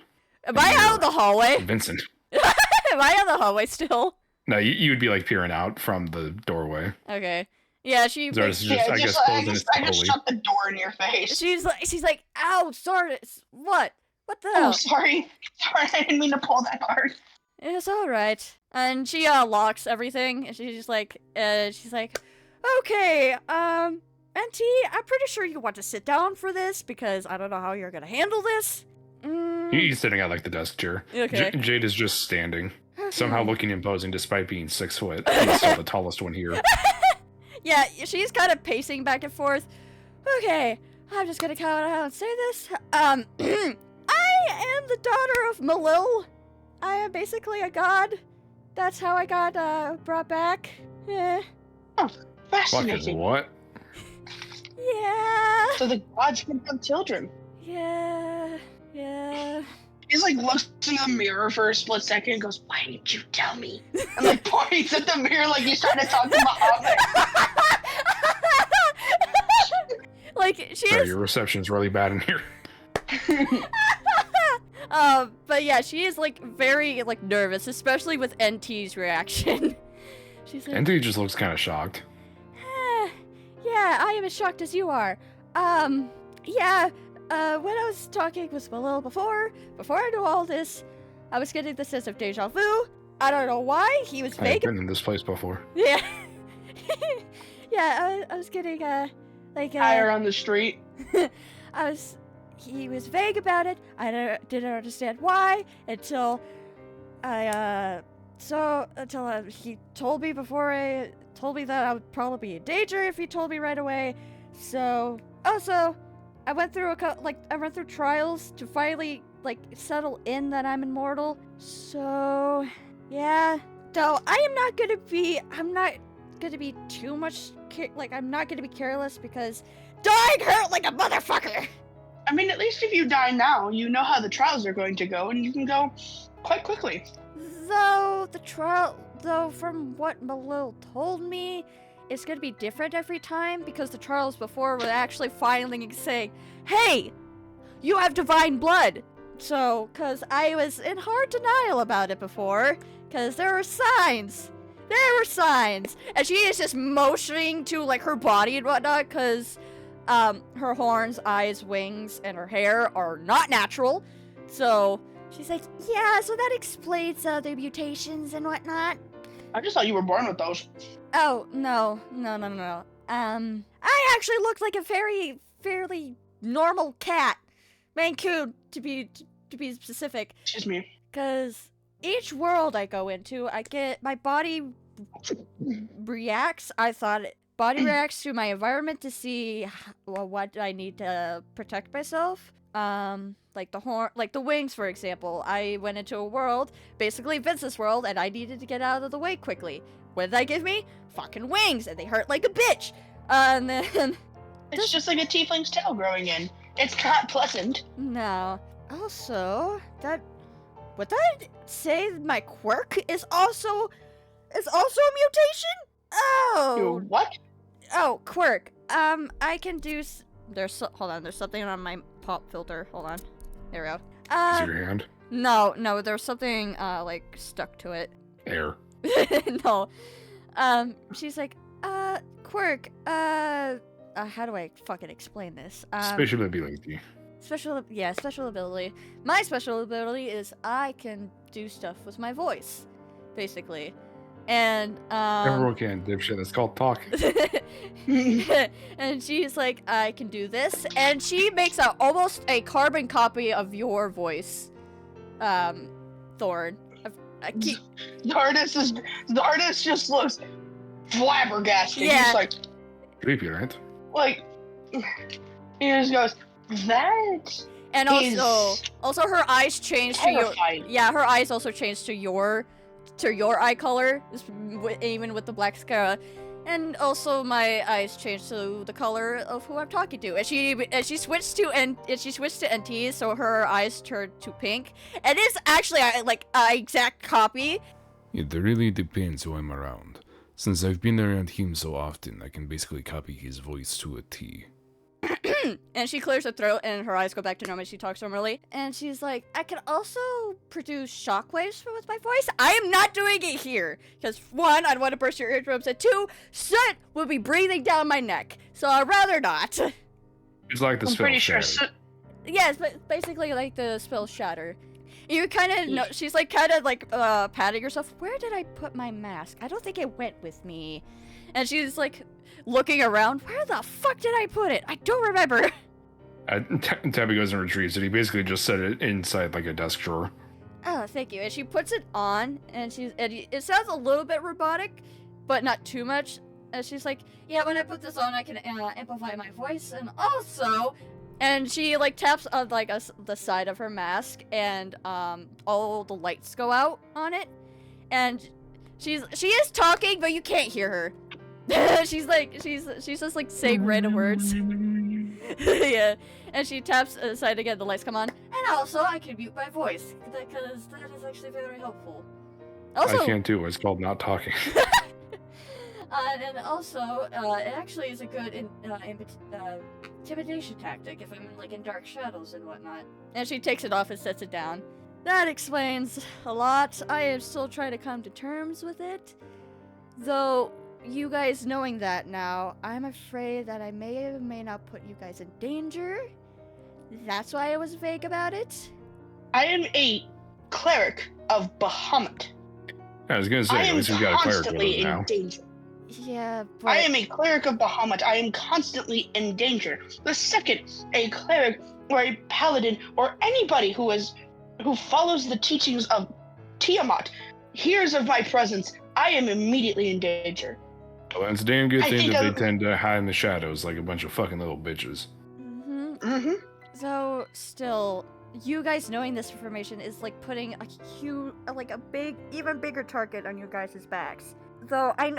am I out of the hallway? Vincent. Am I out of the hallway still? No, you would be like peering out from the doorway. Okay. Yeah, she. Zardes is just, Yeah, I guess, I closing his just fully. shut the door in your face. She's like, ow, Zardes. What? What the Oh, hell? sorry, I didn't mean to pull that hard. It's alright. And she locks everything. And she's like, okay, NT, I'm pretty sure you want to sit down for this because I don't know how you're gonna handle this. He's sitting at like the desk chair. Okay. Jade is just standing, somehow looking imposing despite being 6 foot. He's still the tallest one here. Yeah, she's kind of pacing back and forth. Okay, I'm just gonna come out and say this. I am the daughter of Malil. I am basically a god. That's how I got brought back. Yeah. Oh, Fuck is fascinating. what? Yeah. So the gods can have children. Yeah. Yeah. He's like looks in the mirror for a split second and goes, "Why didn't you tell me?" And like points at the mirror like he's trying to talk to Muhammad. Like she Sorry, is. your reception's really bad in here. But yeah, she is like very like nervous, especially with NT's reaction. She's like, NT just looks kind of shocked. yeah, I am as shocked as you are. Yeah, when I was talking with Malil before I knew all this, I was getting the sense of deja vu. I don't know why, he was I've vague. been in this place before. Yeah. Yeah, I was getting, Higher on the street. He was vague about it. I didn't understand why until he told me that I would probably be in danger if he told me right away. So, also, I went through trials to finally, settle in that I'm immortal. So, yeah. So, I'm not gonna be too much, I'm not gonna be careless because dying hurt like a motherfucker! I mean, at least if you die now, you know how the trials are going to go, and you can go quite quickly. Though, from what Malil told me, it's gonna be different every time because the trials before were actually finally saying, hey, you have divine blood. So, cause I was in hard denial about it before, cause there were signs. And she is just motioning to, her body and whatnot, cause, her horns, eyes, wings, and her hair are not natural. So, she's like, yeah, so that explains, the mutations and whatnot. I just thought you were born with those. Oh, no. I actually look like a fairly normal cat. Maine Coon, to be specific. Excuse me. Because each world I go into, my body reacts. Body reacts to my environment to see what I need to protect myself. Like the wings, for example. I went into a world, basically Vince's world, and I needed to get out of the way quickly. What did they give me? Fucking wings, and they hurt like a bitch. And then It's just like a tiefling's tail growing in. It's not pleasant. no. Also, would that say my quirk is also a mutation? Oh. What? Oh, quirk. I can do. Hold on. There's something on my pop filter. Hold on. There we go. Is it your hand? No. There's something like stuck to it. Air. No. She's like, quirk. How do I fucking explain this? Special ability. Special ability. My special ability is I can do stuff with my voice, basically. And Everyone can, dipshit. That's called talking. and she's like, I can do this, and she makes almost a carbon copy of your voice, Thorne. The artist just looks flabbergasted. Yeah. He's like, Creepy, right? he just goes, that And also her eyes change to your. terrifying. Yeah, her eyes also change to your eye color, even with the black mascara. And also my eyes change to the color of who I'm talking to. And she switched to NT, so her eyes turned to pink. And it's actually like an exact copy. It really depends who I'm around. Since I've been around him so often, I can basically copy his voice to a T. And she clears her throat and her eyes go back to normal. She talks normally. And she's like, I can also produce shockwaves with my voice. I am not doing it here. Because one, I'd want to burst your eardrums. And two, soot would be breathing down my neck. So I'd rather not. It's like the I'm spell pretty sure. Shatter. Yes, but basically like the spell Shatter. You kind of know, she's like kind of like patting herself. Where did I put my mask? I don't think it went with me. And she's like looking around. Where the fuck did I put it? I don't remember. Tabby goes and retrieves it. He basically just set it inside like a desk drawer. Oh, thank you. And she puts it on, and it sounds a little bit robotic, but not too much. And she's like, yeah, when I put this on, I can amplify my voice, and also, and she like taps on like the side of her mask, and all the lights go out on it, and she is talking, but you can't hear her. she's just like saying random words. Yeah, and she taps aside again, the lights come on, and also I can mute my voice, because that is actually very helpful. Also, I can't do it. It's called not talking. and also, it actually is a good intimidation tactic if I'm like in dark shadows and whatnot. And she takes it off and sets it down. That explains a lot. I am still trying to come to terms with it, though. You guys knowing that now, I'm afraid that I may or may not put you guys in danger. That's why I was vague about it. I am a cleric of Bahamut. I was gonna say, I at am least we got a cleric constantly now. in danger. Yeah, but I am a cleric of Bahamut. I am constantly in danger. The second a cleric or a paladin or anybody who follows the teachings of Tiamat hears of my presence, I am immediately in danger. Well, that's a damn good I thing think that I- they tend to hide in the shadows like a bunch of fucking little bitches. Mm-hmm. So still, you guys knowing this information is like putting a huge, even bigger target on your guys' backs. Though I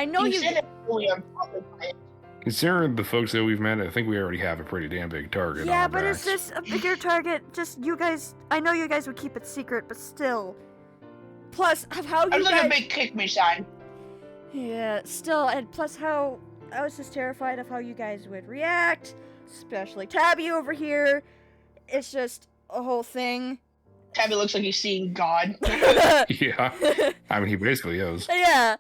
know You you. said it earlier, probably by it. Considering the folks that we've met, I think we already have a pretty damn big target on Yeah, our but backs. it's just a bigger target. Just you guys. I know you guys would keep it secret, but still. Plus, of how I you was like guys. a big kick me sign. Yeah, still, and plus how I was just terrified of how you guys would react, especially Tabby over here. It's just a whole thing. Tabby looks like he's seeing God. Yeah. I mean, he basically is. Yeah.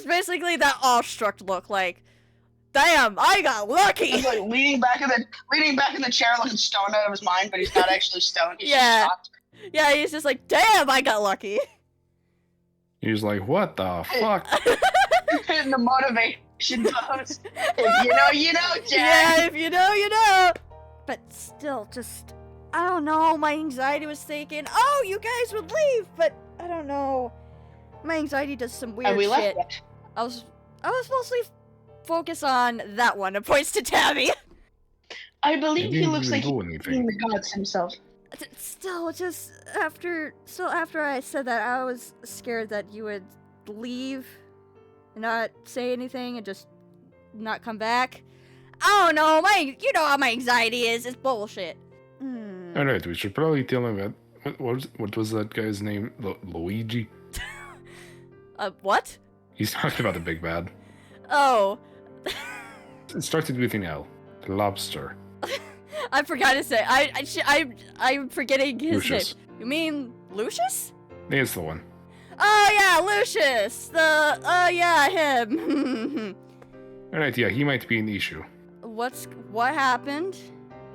It's basically that awestruck look, like, damn, I got lucky. He's like leaning back in the chair, looking stoned out of his mind, but he's not actually stoned. He's just shocked. Yeah, he's just like, damn, I got lucky. He's like, what the fuck? And the motivation pose. If you know, you know, Jack. Yeah, if you know, you know. But still, just, I don't know, my anxiety was thinking, oh, you guys would leave, but I don't know. My anxiety does some weird And we shit. left it. I was mostly focused on that one. It points to Tabby. I believe he didn't looks even like do he's anything. being the gods himself. Still, just after I said that, I was scared that you would leave, and not say anything, and just not come back. I don't know, you know how my anxiety is. It's bullshit. Alright, we should probably tell him that. What was that guy's name? Luigi? What? He's talking about the big bad. Oh. It started with an L. Lobster. I forgot to say. I'm forgetting his Lucius. name. You mean Lucius? It's the one. Oh yeah, Lucius. Yeah, him. Alright, yeah, he might be an issue. What happened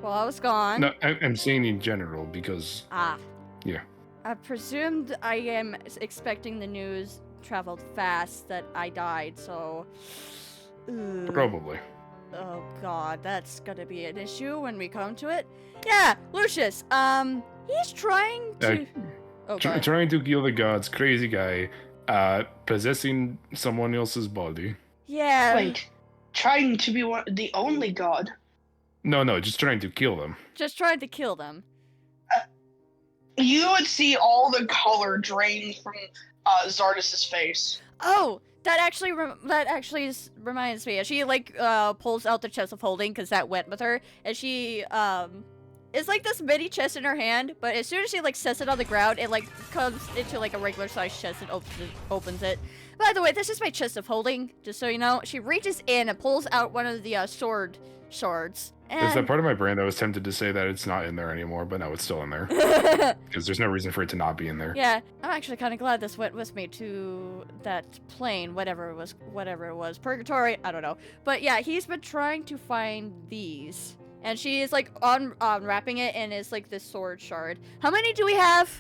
while I was gone? No, I'm saying in general because. Yeah. I presumed I am expecting the news traveled fast that I died, so. Ooh. Probably. Oh god, that's gonna be an issue when we come to it. Yeah, Lucius, he's trying to... Trying to kill the gods, crazy guy, possessing someone else's body. Yeah. Wait, trying to be the only god? No, just trying to kill them. Just trying to kill them. You would see all the color drain from Zardus's face. Oh, that actually reminds me. She pulls out the chest of holding because that went with her, and she it's like this mini chest in her hand. But as soon as she sets it on the ground, it comes into a regular sized chest and opens it. By the way, this is my chest of holding. Just so you know, she reaches in and pulls out one of the sword shards. There's that part of my brain that was tempted to say that it's not in there anymore, but no, it's still in there. Because there's no reason for it to not be in there. Yeah, I'm actually kind of glad this went with me to that plane, whatever it was, purgatory, I don't know. But yeah, he's been trying to find these, and she is unwrapping it, and it's this sword shard. How many do we have?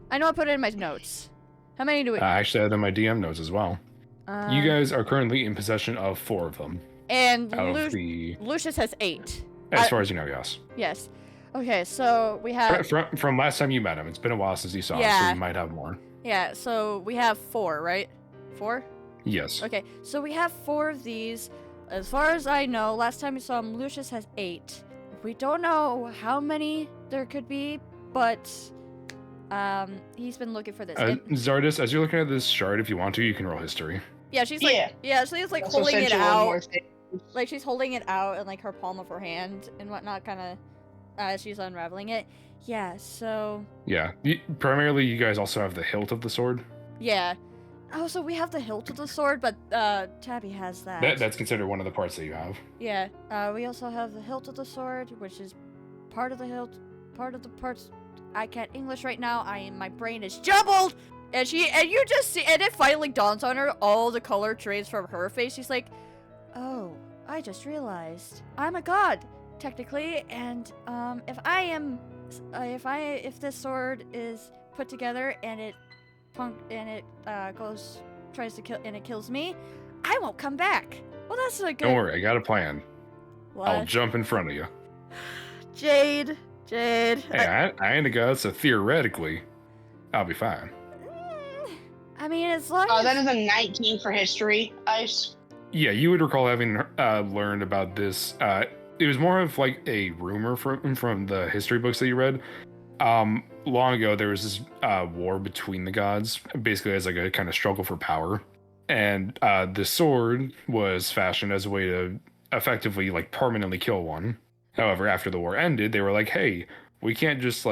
I know I put it in my notes. How many do we? I actually had in my DM notes as well. You guys are currently in possession of 4 of them. And Lucius has 8. As far as you know, yes. Yes. Okay, so we have... From last time you met him, it's been a while since you saw him, so you might have more. Yeah, so we have 4, right? 4? Yes. Okay, so we have 4 of these. As far as I know, last time we saw him, Lucius has 8. We don't know how many there could be, but he's been looking for this. Zardus, as you're looking at this shard, if you want to, you can roll history. Yeah, she's she's Also holding sent it you one out. more thing. She's holding it out in her palm of her hand and whatnot, kind of as she's unraveling it. Yeah, so... Yeah, primarily you guys also have the hilt of the sword. Yeah. Oh, so we have the hilt of the sword, but Tabby has that. That's considered one of the parts that you have. Yeah. We also have the hilt of the sword, which is part of the hilt, part of the parts. I can't English right now. My brain is jumbled. And you just see, and it finally dawns on her all the color trades from her face. She's like, oh, I just realized I'm a god, technically, and if this sword is put together and it tries to kill and it kills me, I won't come back. Well, that's a good. Don't worry, I got a plan. What? I'll jump in front of you. Jade. Hey, I ain't a god, so theoretically, I'll be fine. I mean, as long as... that is a 19 for history, Ice. Yeah, you would recall having learned about this. It was more of a rumor from the history books that you read. Long ago, there was this war between the gods, basically as a kind of struggle for power. And the sword was fashioned as a way to effectively permanently kill one. However, after the war ended, they were like, hey, we can't just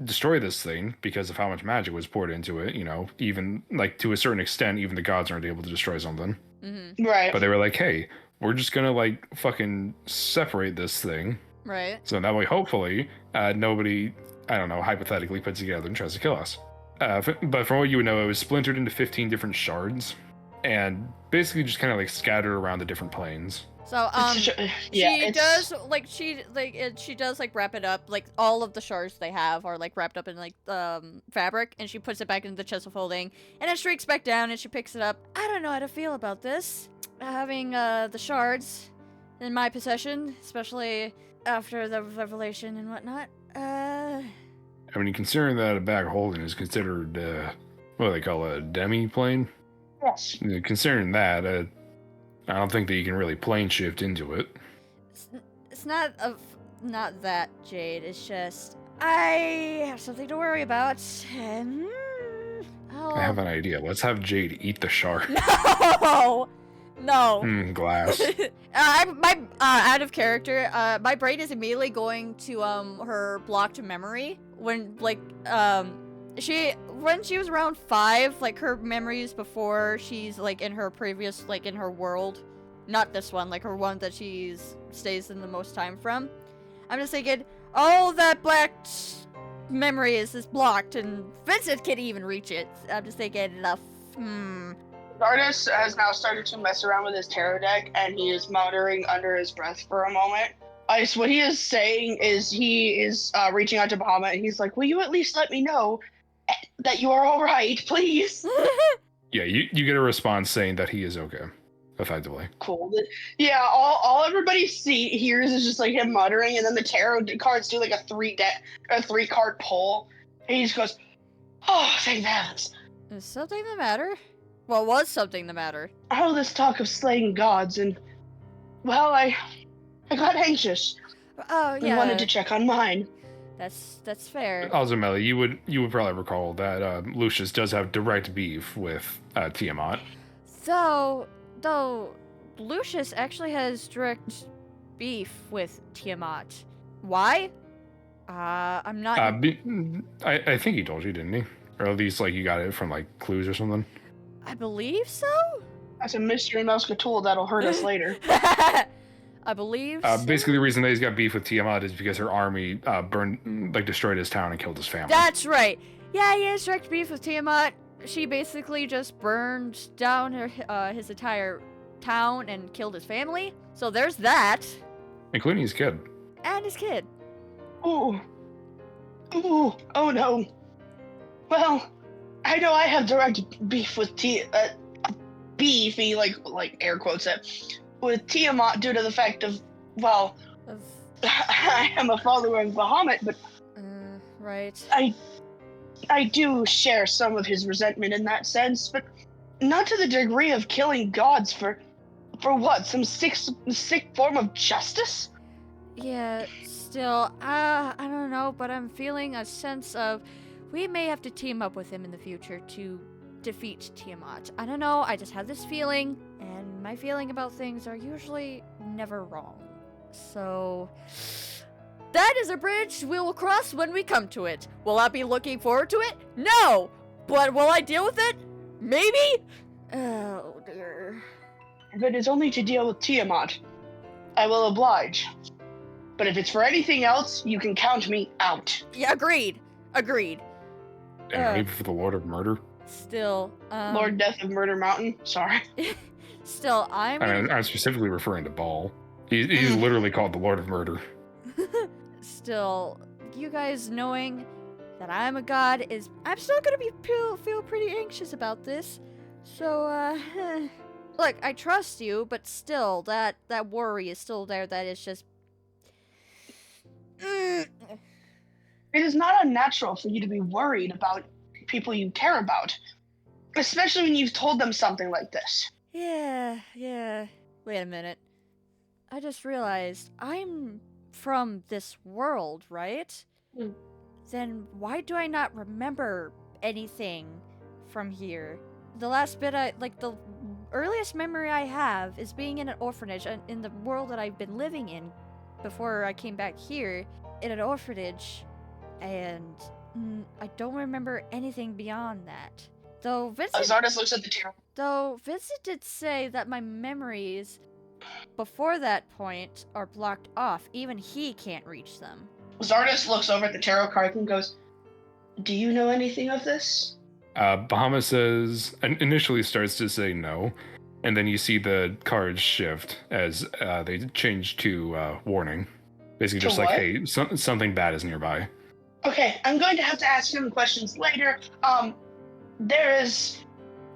destroy this thing because of how much magic was poured into it. Even to a certain extent, even the gods aren't able to destroy something. Mm-hmm. Right. But they were like, hey, we're just gonna fucking separate this thing. Right. So that way, hopefully, nobody, I don't know, hypothetically puts together and tries to kill us. But from what you would know, it was splintered into 15 different shards. and basically just kind of like scattered around the different planes. So she does like wrap it up, like all of the shards they have are like wrapped up in like fabric, and she puts it back into the chest of holding, and it shrieks back down, and she picks it up. I don't know how to feel about this, having the shards in my possession, especially after the revelation and whatnot. I mean, considering that a bag of holding is considered what do they call a demi-plane? Yes. Considering that, I don't think that you can really plane shift into it. It's not that, Jade. It's just I have something to worry about. I have an idea. Let's have Jade eat the shark. No. Glass. Out of character, my brain is immediately going to her blocked memory when when she was around 5, like her memories before she's like in her previous, like in her world, not this one, like her one that stays in the most time from. I'm just thinking, oh, that black memory is blocked, and Vincent can't even reach it. I'm just thinking, Artist has now started to mess around with his tarot deck, and he is muttering under his breath for a moment. What he is saying is he is reaching out to Bahamut, and he's like, will you at least let me know that you are all right, please? Yeah, you get a response saying that he is okay, effectively. Cool. Yeah, all everybody hears is just like him muttering, and then the tarot cards do like a 3-card pull, and he just goes, oh, thank heavens. Is something the matter? Well, was something the matter? All this talk of slaying gods, and well, I got anxious. Oh yeah. I wanted to check on mine. That's fair. Also, Melly, you would probably recall that Lucius does have direct beef with Tiamat. Though Lucius actually has direct beef with Tiamat. Why? I'm not. I think he told you, didn't he? Or at least like you got it from like clues or something. I believe so. That's a mystery Muscatool that'll hurt us later. I believe so. Basically, the reason that he's got beef with Tiamat is because her army destroyed his town and killed his family. That's right. Yeah, he has direct beef with Tiamat. She basically just burned down his entire town and killed his family. So there's that. Including his kid. And his kid. Ooh, oh no. Well, I know I have direct beef with beefy, like air quotes it, with Tiamat due to the fact of, well, I am a follower of Bahamut, but right. I do share some of his resentment in that sense, but not to the degree of killing gods for what? Some sick form of justice? Yeah, still, I don't know, but I'm feeling a sense of we may have to team up with him in the future to defeat Tiamat. I don't know, I just have this feeling, and my feeling about things are usually never wrong. So, that is a bridge we will cross when we come to it. Will I be looking forward to it? No! But will I deal with it? Maybe? Oh, dear. If it is only to deal with Tiamat, I will oblige. But if it's for anything else, you can count me out. Yeah, agreed. And maybe for the Lord of Murder. Still, Lord Death of Murder Mountain. Sorry. Still, I'm specifically referring to Ball. He's literally called the Lord of Murder. Still, you guys knowing that I'm a god I'm still gonna feel pretty anxious about this. So, look, I trust you, but still, that worry is still there. That is just. It is not unnatural for you to be worried about people you care about, especially when you've told them something like this. Yeah. Wait a minute. I just realized I'm from this world, right? Then why do I not remember anything from here? The last bit the earliest memory I have is being in an orphanage in the world that I've been living in before I came back here, in an orphanage, and I don't remember anything beyond that. Though Zardes looks at the tarot. Though Vincent did say that my memories before that point are blocked off. Even he can't reach them. Zardes looks over at the tarot cards and goes, do you know anything of this? Bahama initially starts to say no, and then you see the cards shift as they change to warning. Basically, To just like, what? hey, something bad is nearby. Okay, I'm going to have to ask him questions later. There is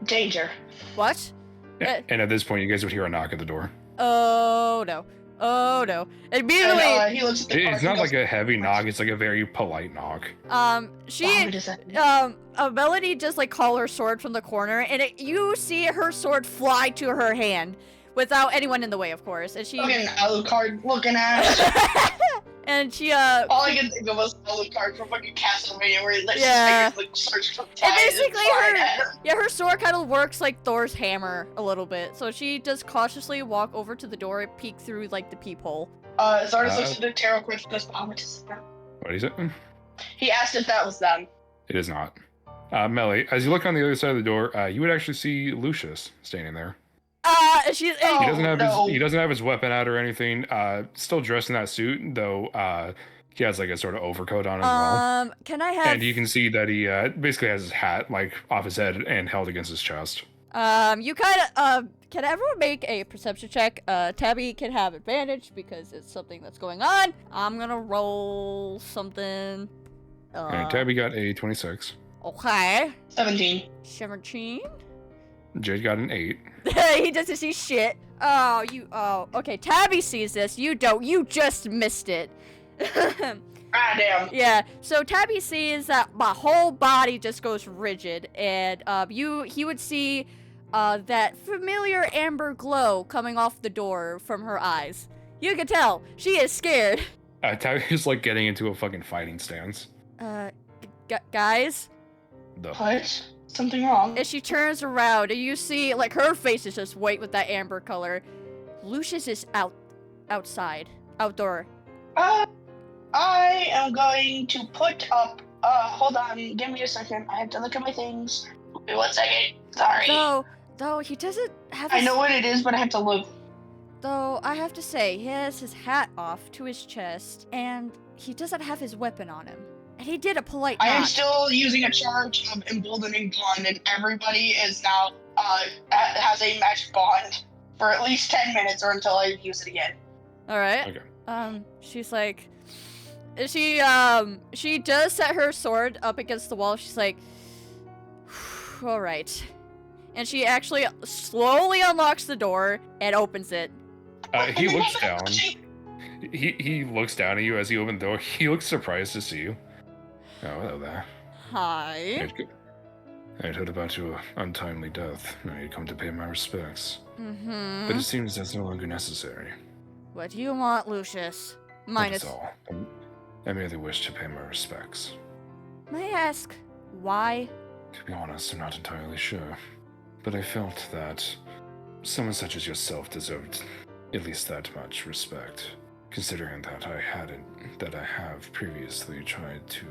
danger. What? And at this point, you guys would hear a knock at the door. Oh no. Oh no. Immediately, And, he looks at the cards It's and not goes, like a heavy knock, it's like a very polite knock. What is that? Melody just like call her sword from the corner, and you see her sword fly to her hand, without anyone in the way, of course. And she Fucking Alucard looking at. and she All I can think of was Alucard from fucking Castlevania, where he lets Yeah. his fingers like search for And time basically fly at her. her sword kind of works like Thor's hammer a little bit. So she just cautiously walk over to the door and peek through like the peephole. Zardes looks at the tarot cards and goes, what is that? What is it? He asked if that was them. It is not. Melly, as you look on the other side of the door, you would actually see Lucius standing there. She Oh, He doesn't have no. he doesn't have his weapon out or anything. Still dressed in that suit, though. He has like a sort of overcoat on as well. Can I have? And you can see that he basically has his hat like off his head and held against his chest. You kind of can everyone make a perception check? Tabby can have advantage because it's something that's going on. I'm gonna roll something. And Tabby got a 26. Okay. 17. Jade got an 8. He doesn't see shit. Oh, okay. Tabby sees this. You don't. You just missed it. Ah, damn. Yeah. So Tabby sees that my whole body just goes rigid, and he would see that familiar amber glow coming off the door from her eyes. You can tell she is scared. Tabby's like getting into a fucking fighting stance. Guys. What? Something wrong? And she turns around, and you see, like, her face is just white with that amber color. Lucius is outdoor. I am going to put up. Hold on. Give me a second. I have to look at my things. Wait 1 second. Sorry. Though he doesn't have. I know what it is, but I have to look. Though I have to say, he has his hat off to his chest, and he doesn't have his weapon on him. And he did a polite I am nod. still using a charge of emboldening bond, and everybody is now has a matched bond for at least 10 minutes or until I use it again. All right. Okay. She's like, she does set her sword up against the wall. She's like, all right. And she actually slowly unlocks the door and opens it. He looks down. He looks down at you as he opens the door. He looks surprised to see you. Oh, hello there. Hi. I'd heard about your untimely death. Now you come to pay my respects. Mm-hmm. But it seems that's no longer necessary. What do you want, Lucius? Minus. That is all. I merely wish to pay my respects. May I ask why? To be honest, I'm not entirely sure. But I felt that someone such as yourself deserved at least that much respect, considering that I have previously tried to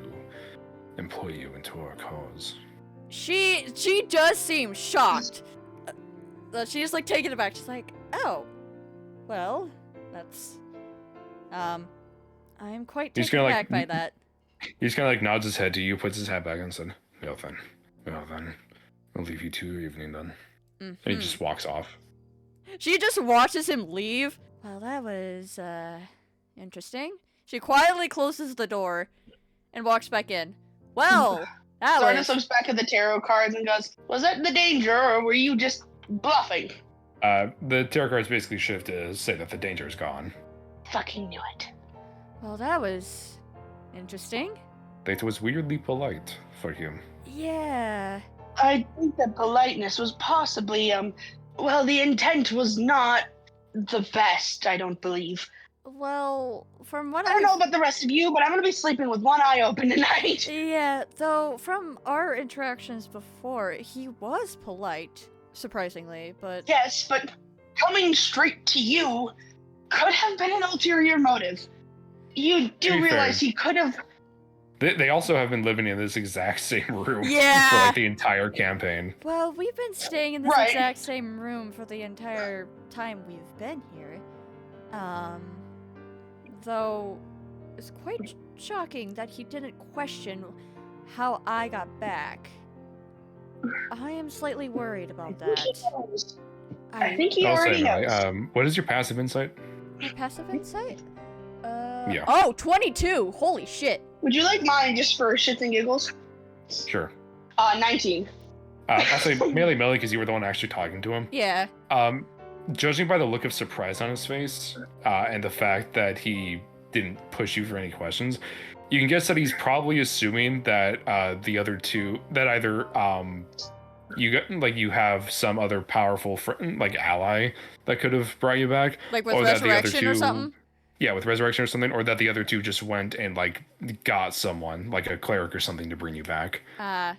employ you into our cause. She does seem shocked. She's like taken aback. She's like, oh, well, that's I'm quite taken aback by that. He just kind of like nods his head to you, puts his hat back, and said, Well then, I'll leave you to your evening then." Mm-hmm. And he just walks off. She just watches him leave. Well, that was interesting. She quietly closes the door and walks back in. Well, that Zardes was. looks back at the tarot cards and goes, "Was that the danger, or were you just bluffing?" The tarot cards basically shift to say that the danger is gone. Fucking knew it. Well, that was interesting. It was weirdly polite for him. Yeah. I think that politeness was possibly, well, the intent was not the best, I don't believe. Well, from what I don't know about the rest of you, but I'm gonna be sleeping with one eye open tonight. Yeah, though from our interactions before, he was polite, surprisingly, but Yes, but coming straight to you could have been an ulterior motive. You To do be realize fair. he could have. They also have been living in this exact same room Yeah. for like the entire campaign. well, we've been staying in this Right. exact same room for the entire time we've been here. Though it's quite shocking that he didn't question how I got back. I am slightly worried about that. I think he Also, already Emily, knows. what is your passive insight? My passive insight? Yeah. Oh, 22! Holy shit. Would you like mine just for shits and giggles? Sure. 19. I'll say mainly Melly because you were the one actually talking to him. Yeah. Judging by the look of surprise on his face, and the fact that he didn't push you for any questions, you can guess that he's probably assuming that the other two, that either you have some other powerful ally that could have brought you back, Like with or that the other resurrection or two- something? Yeah, with resurrection or something, or that the other two just went and got someone, like a cleric or something, to bring you back.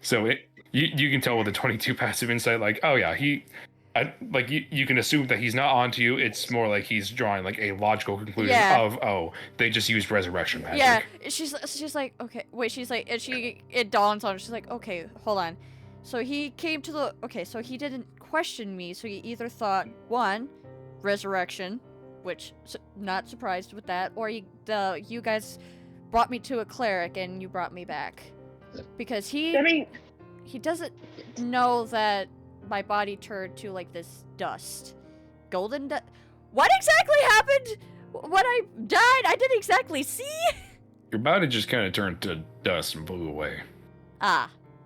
So you can tell with the 22 passive insight, oh yeah, you can assume that he's not onto you. It's more like he's drawing a logical conclusion of they just used resurrection magic. Yeah, she's like, okay, wait, she's like, and it dawns on her, she's like, okay, hold on. So he came to so he didn't question me, so he either thought, one, resurrection, which, not surprised with that, or you guys brought me to a cleric and you brought me back. Because he doesn't know that my body turned to this dust. Golden dust. What exactly happened when I died? I didn't exactly see. Your body just kind of turned to dust and blew away.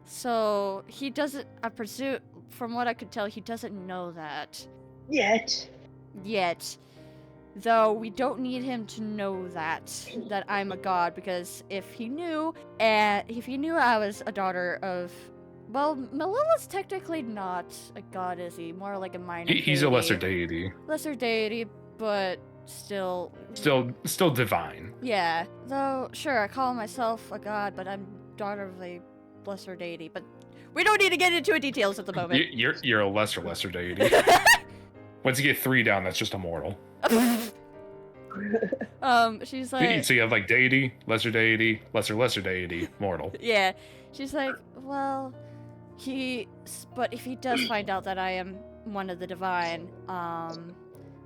So he doesn't, I presume, from what I could tell, he doesn't know that. Yet. Though we don't need him to know that I'm a god, because if he knew I was a daughter of, well, Malilla's technically not a god, is he? More like a minor He's deity. a lesser deity. Lesser deity, but still divine. Yeah. Though, sure, I call myself a god, but I'm daughter of a lesser deity. But we don't need to get into details at the moment. You're a lesser deity. Once you get 3 down, that's just immortal. She's like, so you have deity, lesser deity, mortal. Yeah. She's like, well, but if he does find out that I am one of the divine,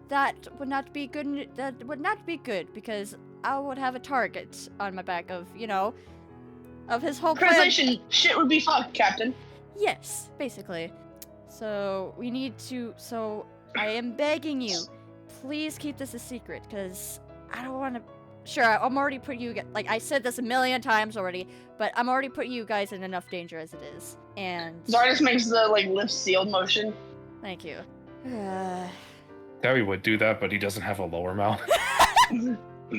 that would not be good. That would not be good, because I would have a target on my back of his whole plan. Translation, shit would be fucked, Captain. Yes, basically. So we need to. So I am begging you, please keep this a secret, because I don't want to. Sure, I'm already putting you. I said this a million times already, but I'm already putting you guys in enough danger as it is. And Zardes makes the lift sealed motion. Thank you. Tabby would do that, but he doesn't have a lower mouth.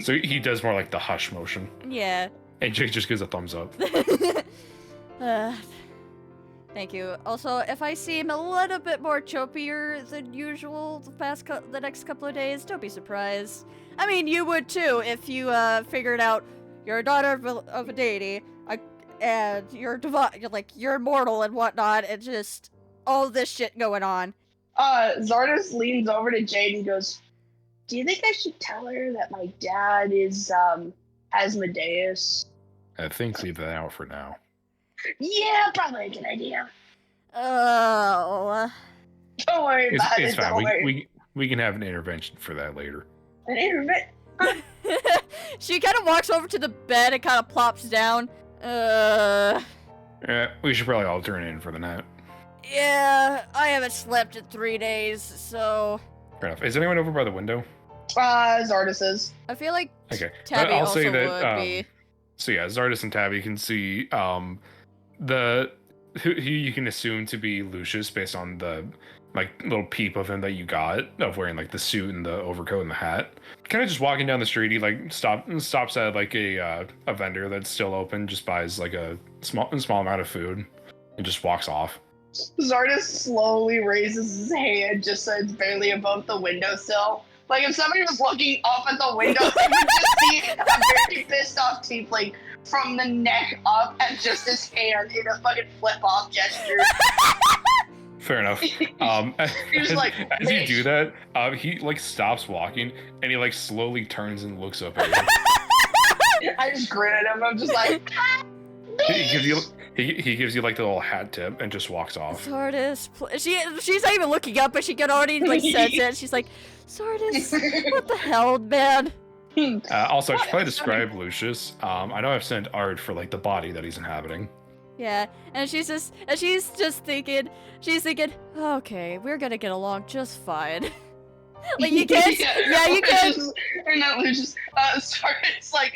So he does more the hush motion. Yeah. And Jake just gives a thumbs up. Thank you. Also, if I seem a little bit more choppier than usual the next couple of days, don't be surprised. I mean, you would too if you figured out you're a daughter of a deity, and you're divine, you're immortal and whatnot, and just all this shit going on. Zardes leans over to Jade and goes, "Do you think I should tell her that my dad is Asmodeus?" I think leave that out for now. Yeah, probably a good idea. Oh. Don't worry about It's it. fine. Don't worry. We can have an intervention for that later. An intervention? She kind of walks over to the bed and kind of plops down. We should probably all turn in for the night. Yeah, I haven't slept in 3 days, so... Fair enough. Is anyone over by the window? Zardes is. I feel like Okay. Tabby I'll also say that, would be... So yeah, Zardes and Tabby can see who you can assume to be Lucius based on the little peep of him that you got of wearing the suit and the overcoat and the hat. Kind of just walking down the street, he stops at a vendor that's still open, just buys a small amount of food, and just walks off. Zardes slowly raises his hand just so it's barely above the windowsill. If somebody was looking up at the window, they would just see a very pissed off tiefling from the neck up and just his hand in a fucking flip-off gesture. Fair enough. As you do that, he stops walking and he slowly turns and looks up at you. I just grin at him. I'm just like, he gives you the little hat tip and just walks off. Zardes, she's not even looking up, but she can already sense it. She's like, Zardes, what the hell, man? Also, I should probably describe Lucius. I know I've sent art for the body that he's inhabiting. Yeah, and she's just thinking, okay, we're gonna get along just fine. Like you can't, yeah, you can't. And then Lucius starts like,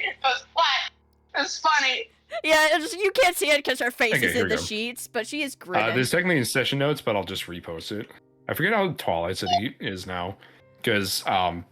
it's funny. Yeah, you can't see it because her face Okay, is here in we the go. sheets, but she is grinning. There's technically in session notes, but I'll just repost it. I forget how Twilight City is now, because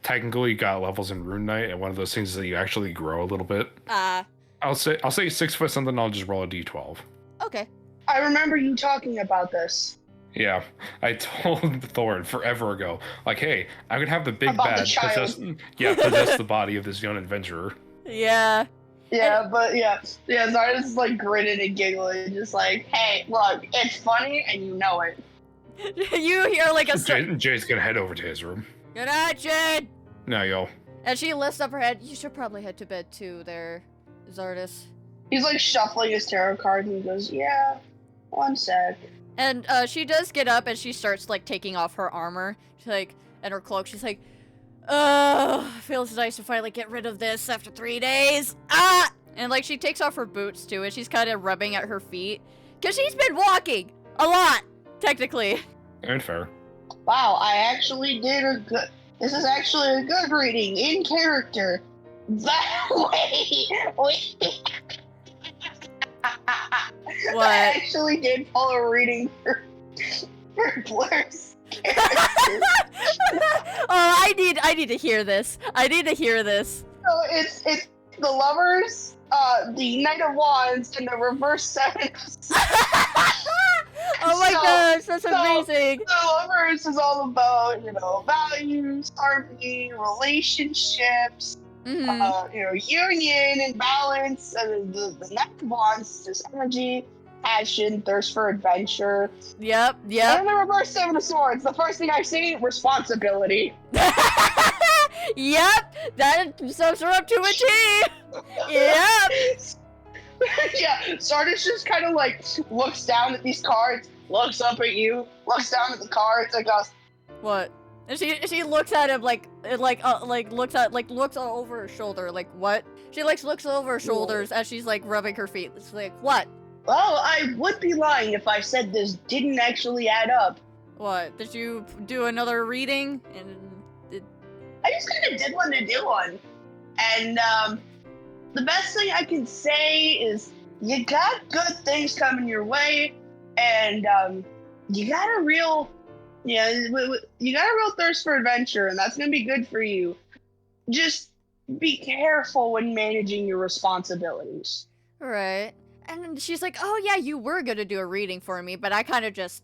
technically you got levels in Rune Knight, and one of those things is that you actually grow a little bit. I'll say 6 foot something. I'll just roll a d12. Okay. I remember you talking about this. Yeah, I told Thorne forever ago, like, hey, I'm gonna have the big About the bad child. possess the body of this young adventurer. Yeah. Yeah, but yeah, Zarda's is like grinning and giggling, just like, hey, look, it's funny and you know it. You hear like a Jay's gonna head over to his room. Good night, Jade! Now, yo. And she lifts up her head. You should probably head to bed too there, Zardis. He's like shuffling his tarot cards and he goes, yeah, one sec. And she does get up and she starts like taking off her armor. She's like, and her cloak. She's like, feels nice to finally get rid of this after 3 days. Ah! And like she takes off her boots too, and she's kind of rubbing at her feet. Cause she's been walking a lot, technically. And fair. Wow, I actually did a good, this is actually a good reading, in character. That way, What? I actually did pull a reading for Blair's character. Oh, I need to hear this. I need to hear this. So it's the Lovers, the Knight of Wands, and the Reverse Seven. Oh my gosh, that's so- amazing. The Lovers is all about, values, harmony, relationships, Mhm. union and balance. And the Knight of Wands is energy, passion, thirst for adventure. Yep. And the Reverse Seven of Swords, the first thing I see, responsibility. Yep, that sums her up to a T. Yep. Yeah, Sardis just kind of like looks down at these cards, looks up at you, looks down at the cards, and goes, What? And she looks at him looks over her shoulder, like what? She looks over her shoulders as she's like rubbing her feet. It's like what? well, I would be lying if I said this didn't actually add up. What? Did you do another reading? And I just kind of did one to do one. And the best thing I can say is you got good things coming your way, and you got a real thirst for adventure, and that's gonna be good for you. Just be careful when managing your responsibilities. Right. And she's like, oh yeah, you were gonna do a reading for me, but I kind of just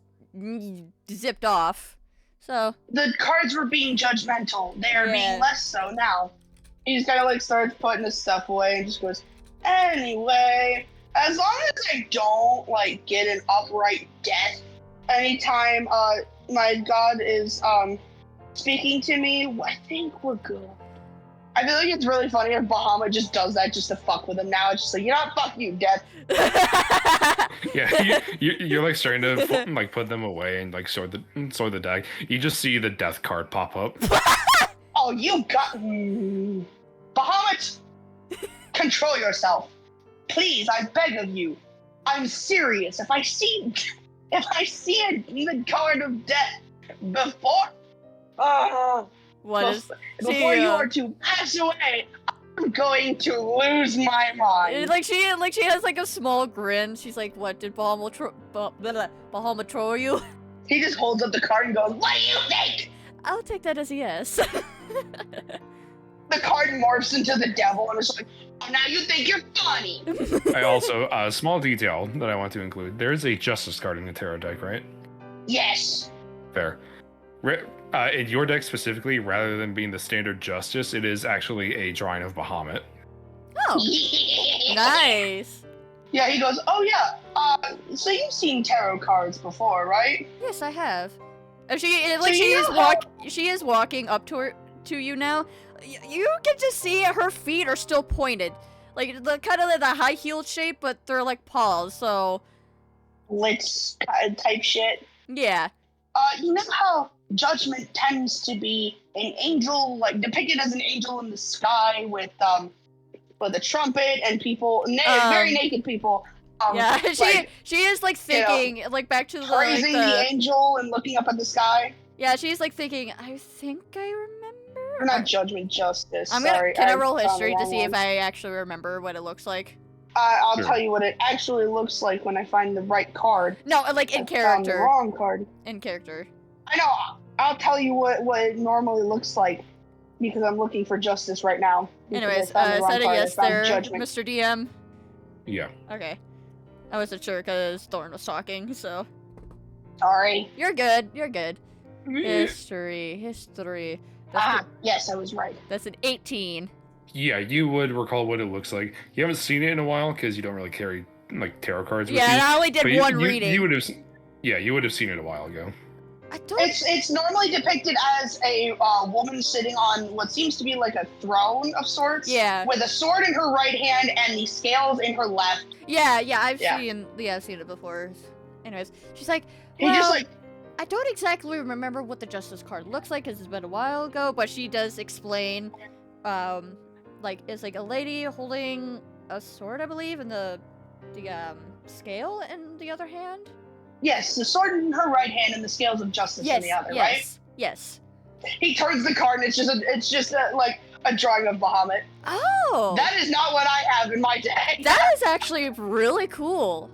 zipped off. So. The cards were being judgmental. They are being less so now. He just kind of like starts putting his stuff away and just goes, anyway, as long as I don't like get an upright death anytime my god is speaking to me, I think we're good. I feel like it's really funny if Bahamut just does that just to fuck with him now. It's just like, fuck you, death. Yeah, you're like starting to like put them away and like sort the deck. You just see the death card pop up. Oh, you got Bahamut. Control yourself, please. I beg of you. I'm serious. If I see the card of death before before you are to pass away, I'm going to lose my mind. Like she has like a small grin. She's like, "What did Bahamut troll you?" He just holds up the card and goes, "What do you think?" I'll take that as a yes. The card morphs into the devil and it's like, "Oh, now you think you're funny." I also small detail that I want to include. There is a justice card in the tarot deck, right? Yes. Fair. In your deck specifically, rather than being the standard justice, it is actually a drawing of Bahamut. Oh, nice. Yeah, he goes, "Oh yeah, so you've seen tarot cards before, right?" Yes, I have. And she is walking up to you now. You can just see her feet are still pointed, like the kind of like the high heeled shape, but they're like paws. So, Blitz type shit. Yeah. You know how Judgment tends to be an angel, like depicted as an angel in the sky with a trumpet and people, very naked people. Yeah, like, she is like thinking, like back to the praising the angel and looking up at the sky. Yeah, she's like thinking, I think I remember. We're not judgment justice. I'm gonna. Sorry. Can I roll found the history to wrong see if one. I actually remember what it looks like? I'll Sure. tell you what it actually looks like when I find the right card. No, like in I found the character. wrong card. In character. I know. I'll tell you what it normally looks like because I'm looking for justice right now. because I Anyways, found the is wrong that a card. I yes found there, judgment. Mr. DM? Yeah. Okay. I wasn't sure because Thorne was talking, so. Sorry. You're good. You're good. History. Yes, I was right. That's an 18. Yeah, you would recall what it looks like. You haven't seen it in a while because you don't really carry like tarot cards with Yeah, you. and I only did But you- one you- reading. You would have. Yeah, you would have seen it a while ago. I don't. It's normally depicted as a woman sitting on what seems to be like a throne of sorts. Yeah. With a sword in her right hand and the scales in her left. Yeah, I've Yeah. seen it before. Anyways, she's like, He well, just like I don't exactly remember what the justice card looks like because it's been a while ago, but she does explain, like it's like a lady holding a sword, I believe, and the scale in the other hand. yes, the sword in her right hand and the scales of justice in the other, right? Yes. He turns the card and it's just like a drawing of Bahamut. Oh, That is not what I have in my deck. that is actually really cool.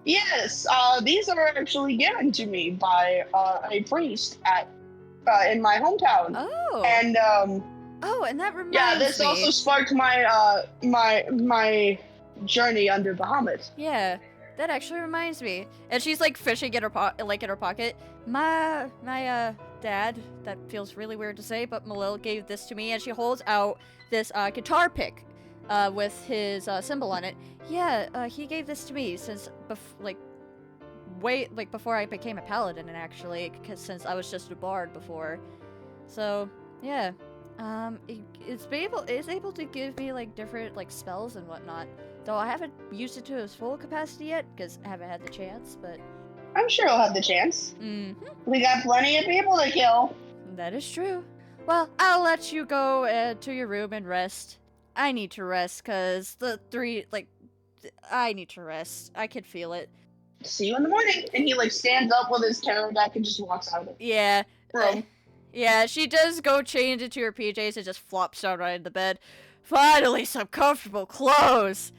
Yes, these are actually given to me by a priest at in my hometown. Oh, And and that reminds yeah, this me. also sparked my my journey under Bahamut. Yeah, that actually reminds me. And she's like fishing in her pocket. My dad, that feels really weird to say, but Malil gave this to me, and she holds out this guitar pick with his symbol on it. Yeah, he gave this to me since before I became a paladin, and actually, because since I was just a bard before. So yeah, it's able to give me like different like spells and whatnot. Though I haven't used it to its full capacity yet because I haven't had the chance. But I'm sure you'll have the chance. mhm, We got plenty of people to kill. that is true. Well, I'll let you go to your room and rest. I need to rest because I need to rest. I can feel it. See you in the morning. And he like stands up with his tarot deck and just walks out of the Yeah. room. Yeah, she does go change into her PJs and just flops down right in the bed. Finally, some comfortable clothes.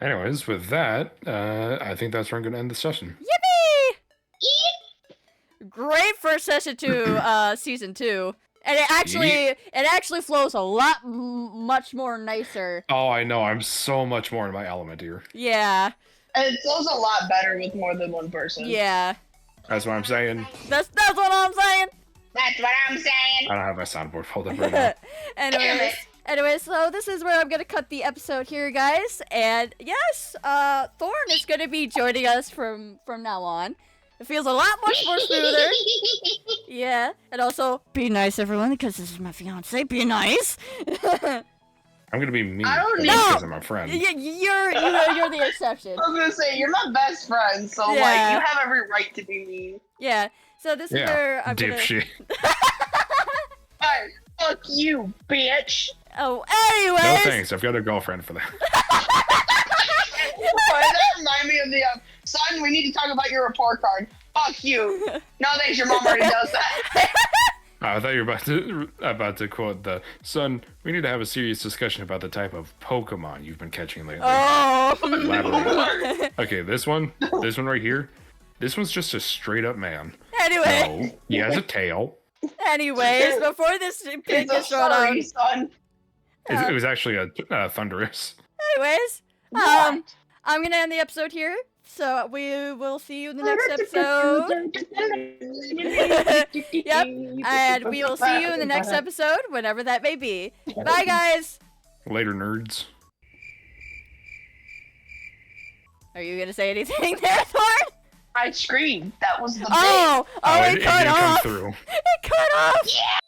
Anyways, with that, I think that's where I'm going to end the session. Yippee! Great first session to season 2. And it actually flows a lot much more nicer. Oh, I know. I'm so much more in my element here. Yeah. And it flows a lot better with more than one person. Yeah. That's what I'm saying. That's what I'm saying. That's what I'm saying. I don't have my soundboard pulled up right now. Anyways, so this is where I'm gonna cut the episode here, guys. And yes, Thorne is gonna be joining us from now on. It feels a lot much more smoother. Yeah, and also be nice, everyone, because this is my fiance. Be nice. I'm going to be mean I don't because know. I'm a friend. You're the exception. I was gonna say, you're my best friend, so Yeah. like you have every right to be mean. Yeah. So this is Yeah, where I'm gonna. dipshit. Hey, fuck you, bitch. Oh, No anyways. thanks. I've got a girlfriend for that. That remind me of the son. We need to talk about your report card. Fuck you. No thanks. Your mom already does that. I thought you were about to quote the son. We need to have a serious discussion about the type of Pokemon you've been catching lately. Oh. Elaborate. Okay, this one right here. This one's just a straight up man. Anyway. No, he has a tail. Anyways, before this pick It's a is thrown furry, out. son. It was actually a Thunderous. Anyways, What? I'm gonna end the episode here. So we will see you in the next episode. Yep, and we will see you in the next episode, whenever that may be. Bye, guys. Later, nerds. Are you gonna say anything there, Thorne? I screamed. That was the Oh, it it cut didn't come off. through. It cut off. bit. Yeah.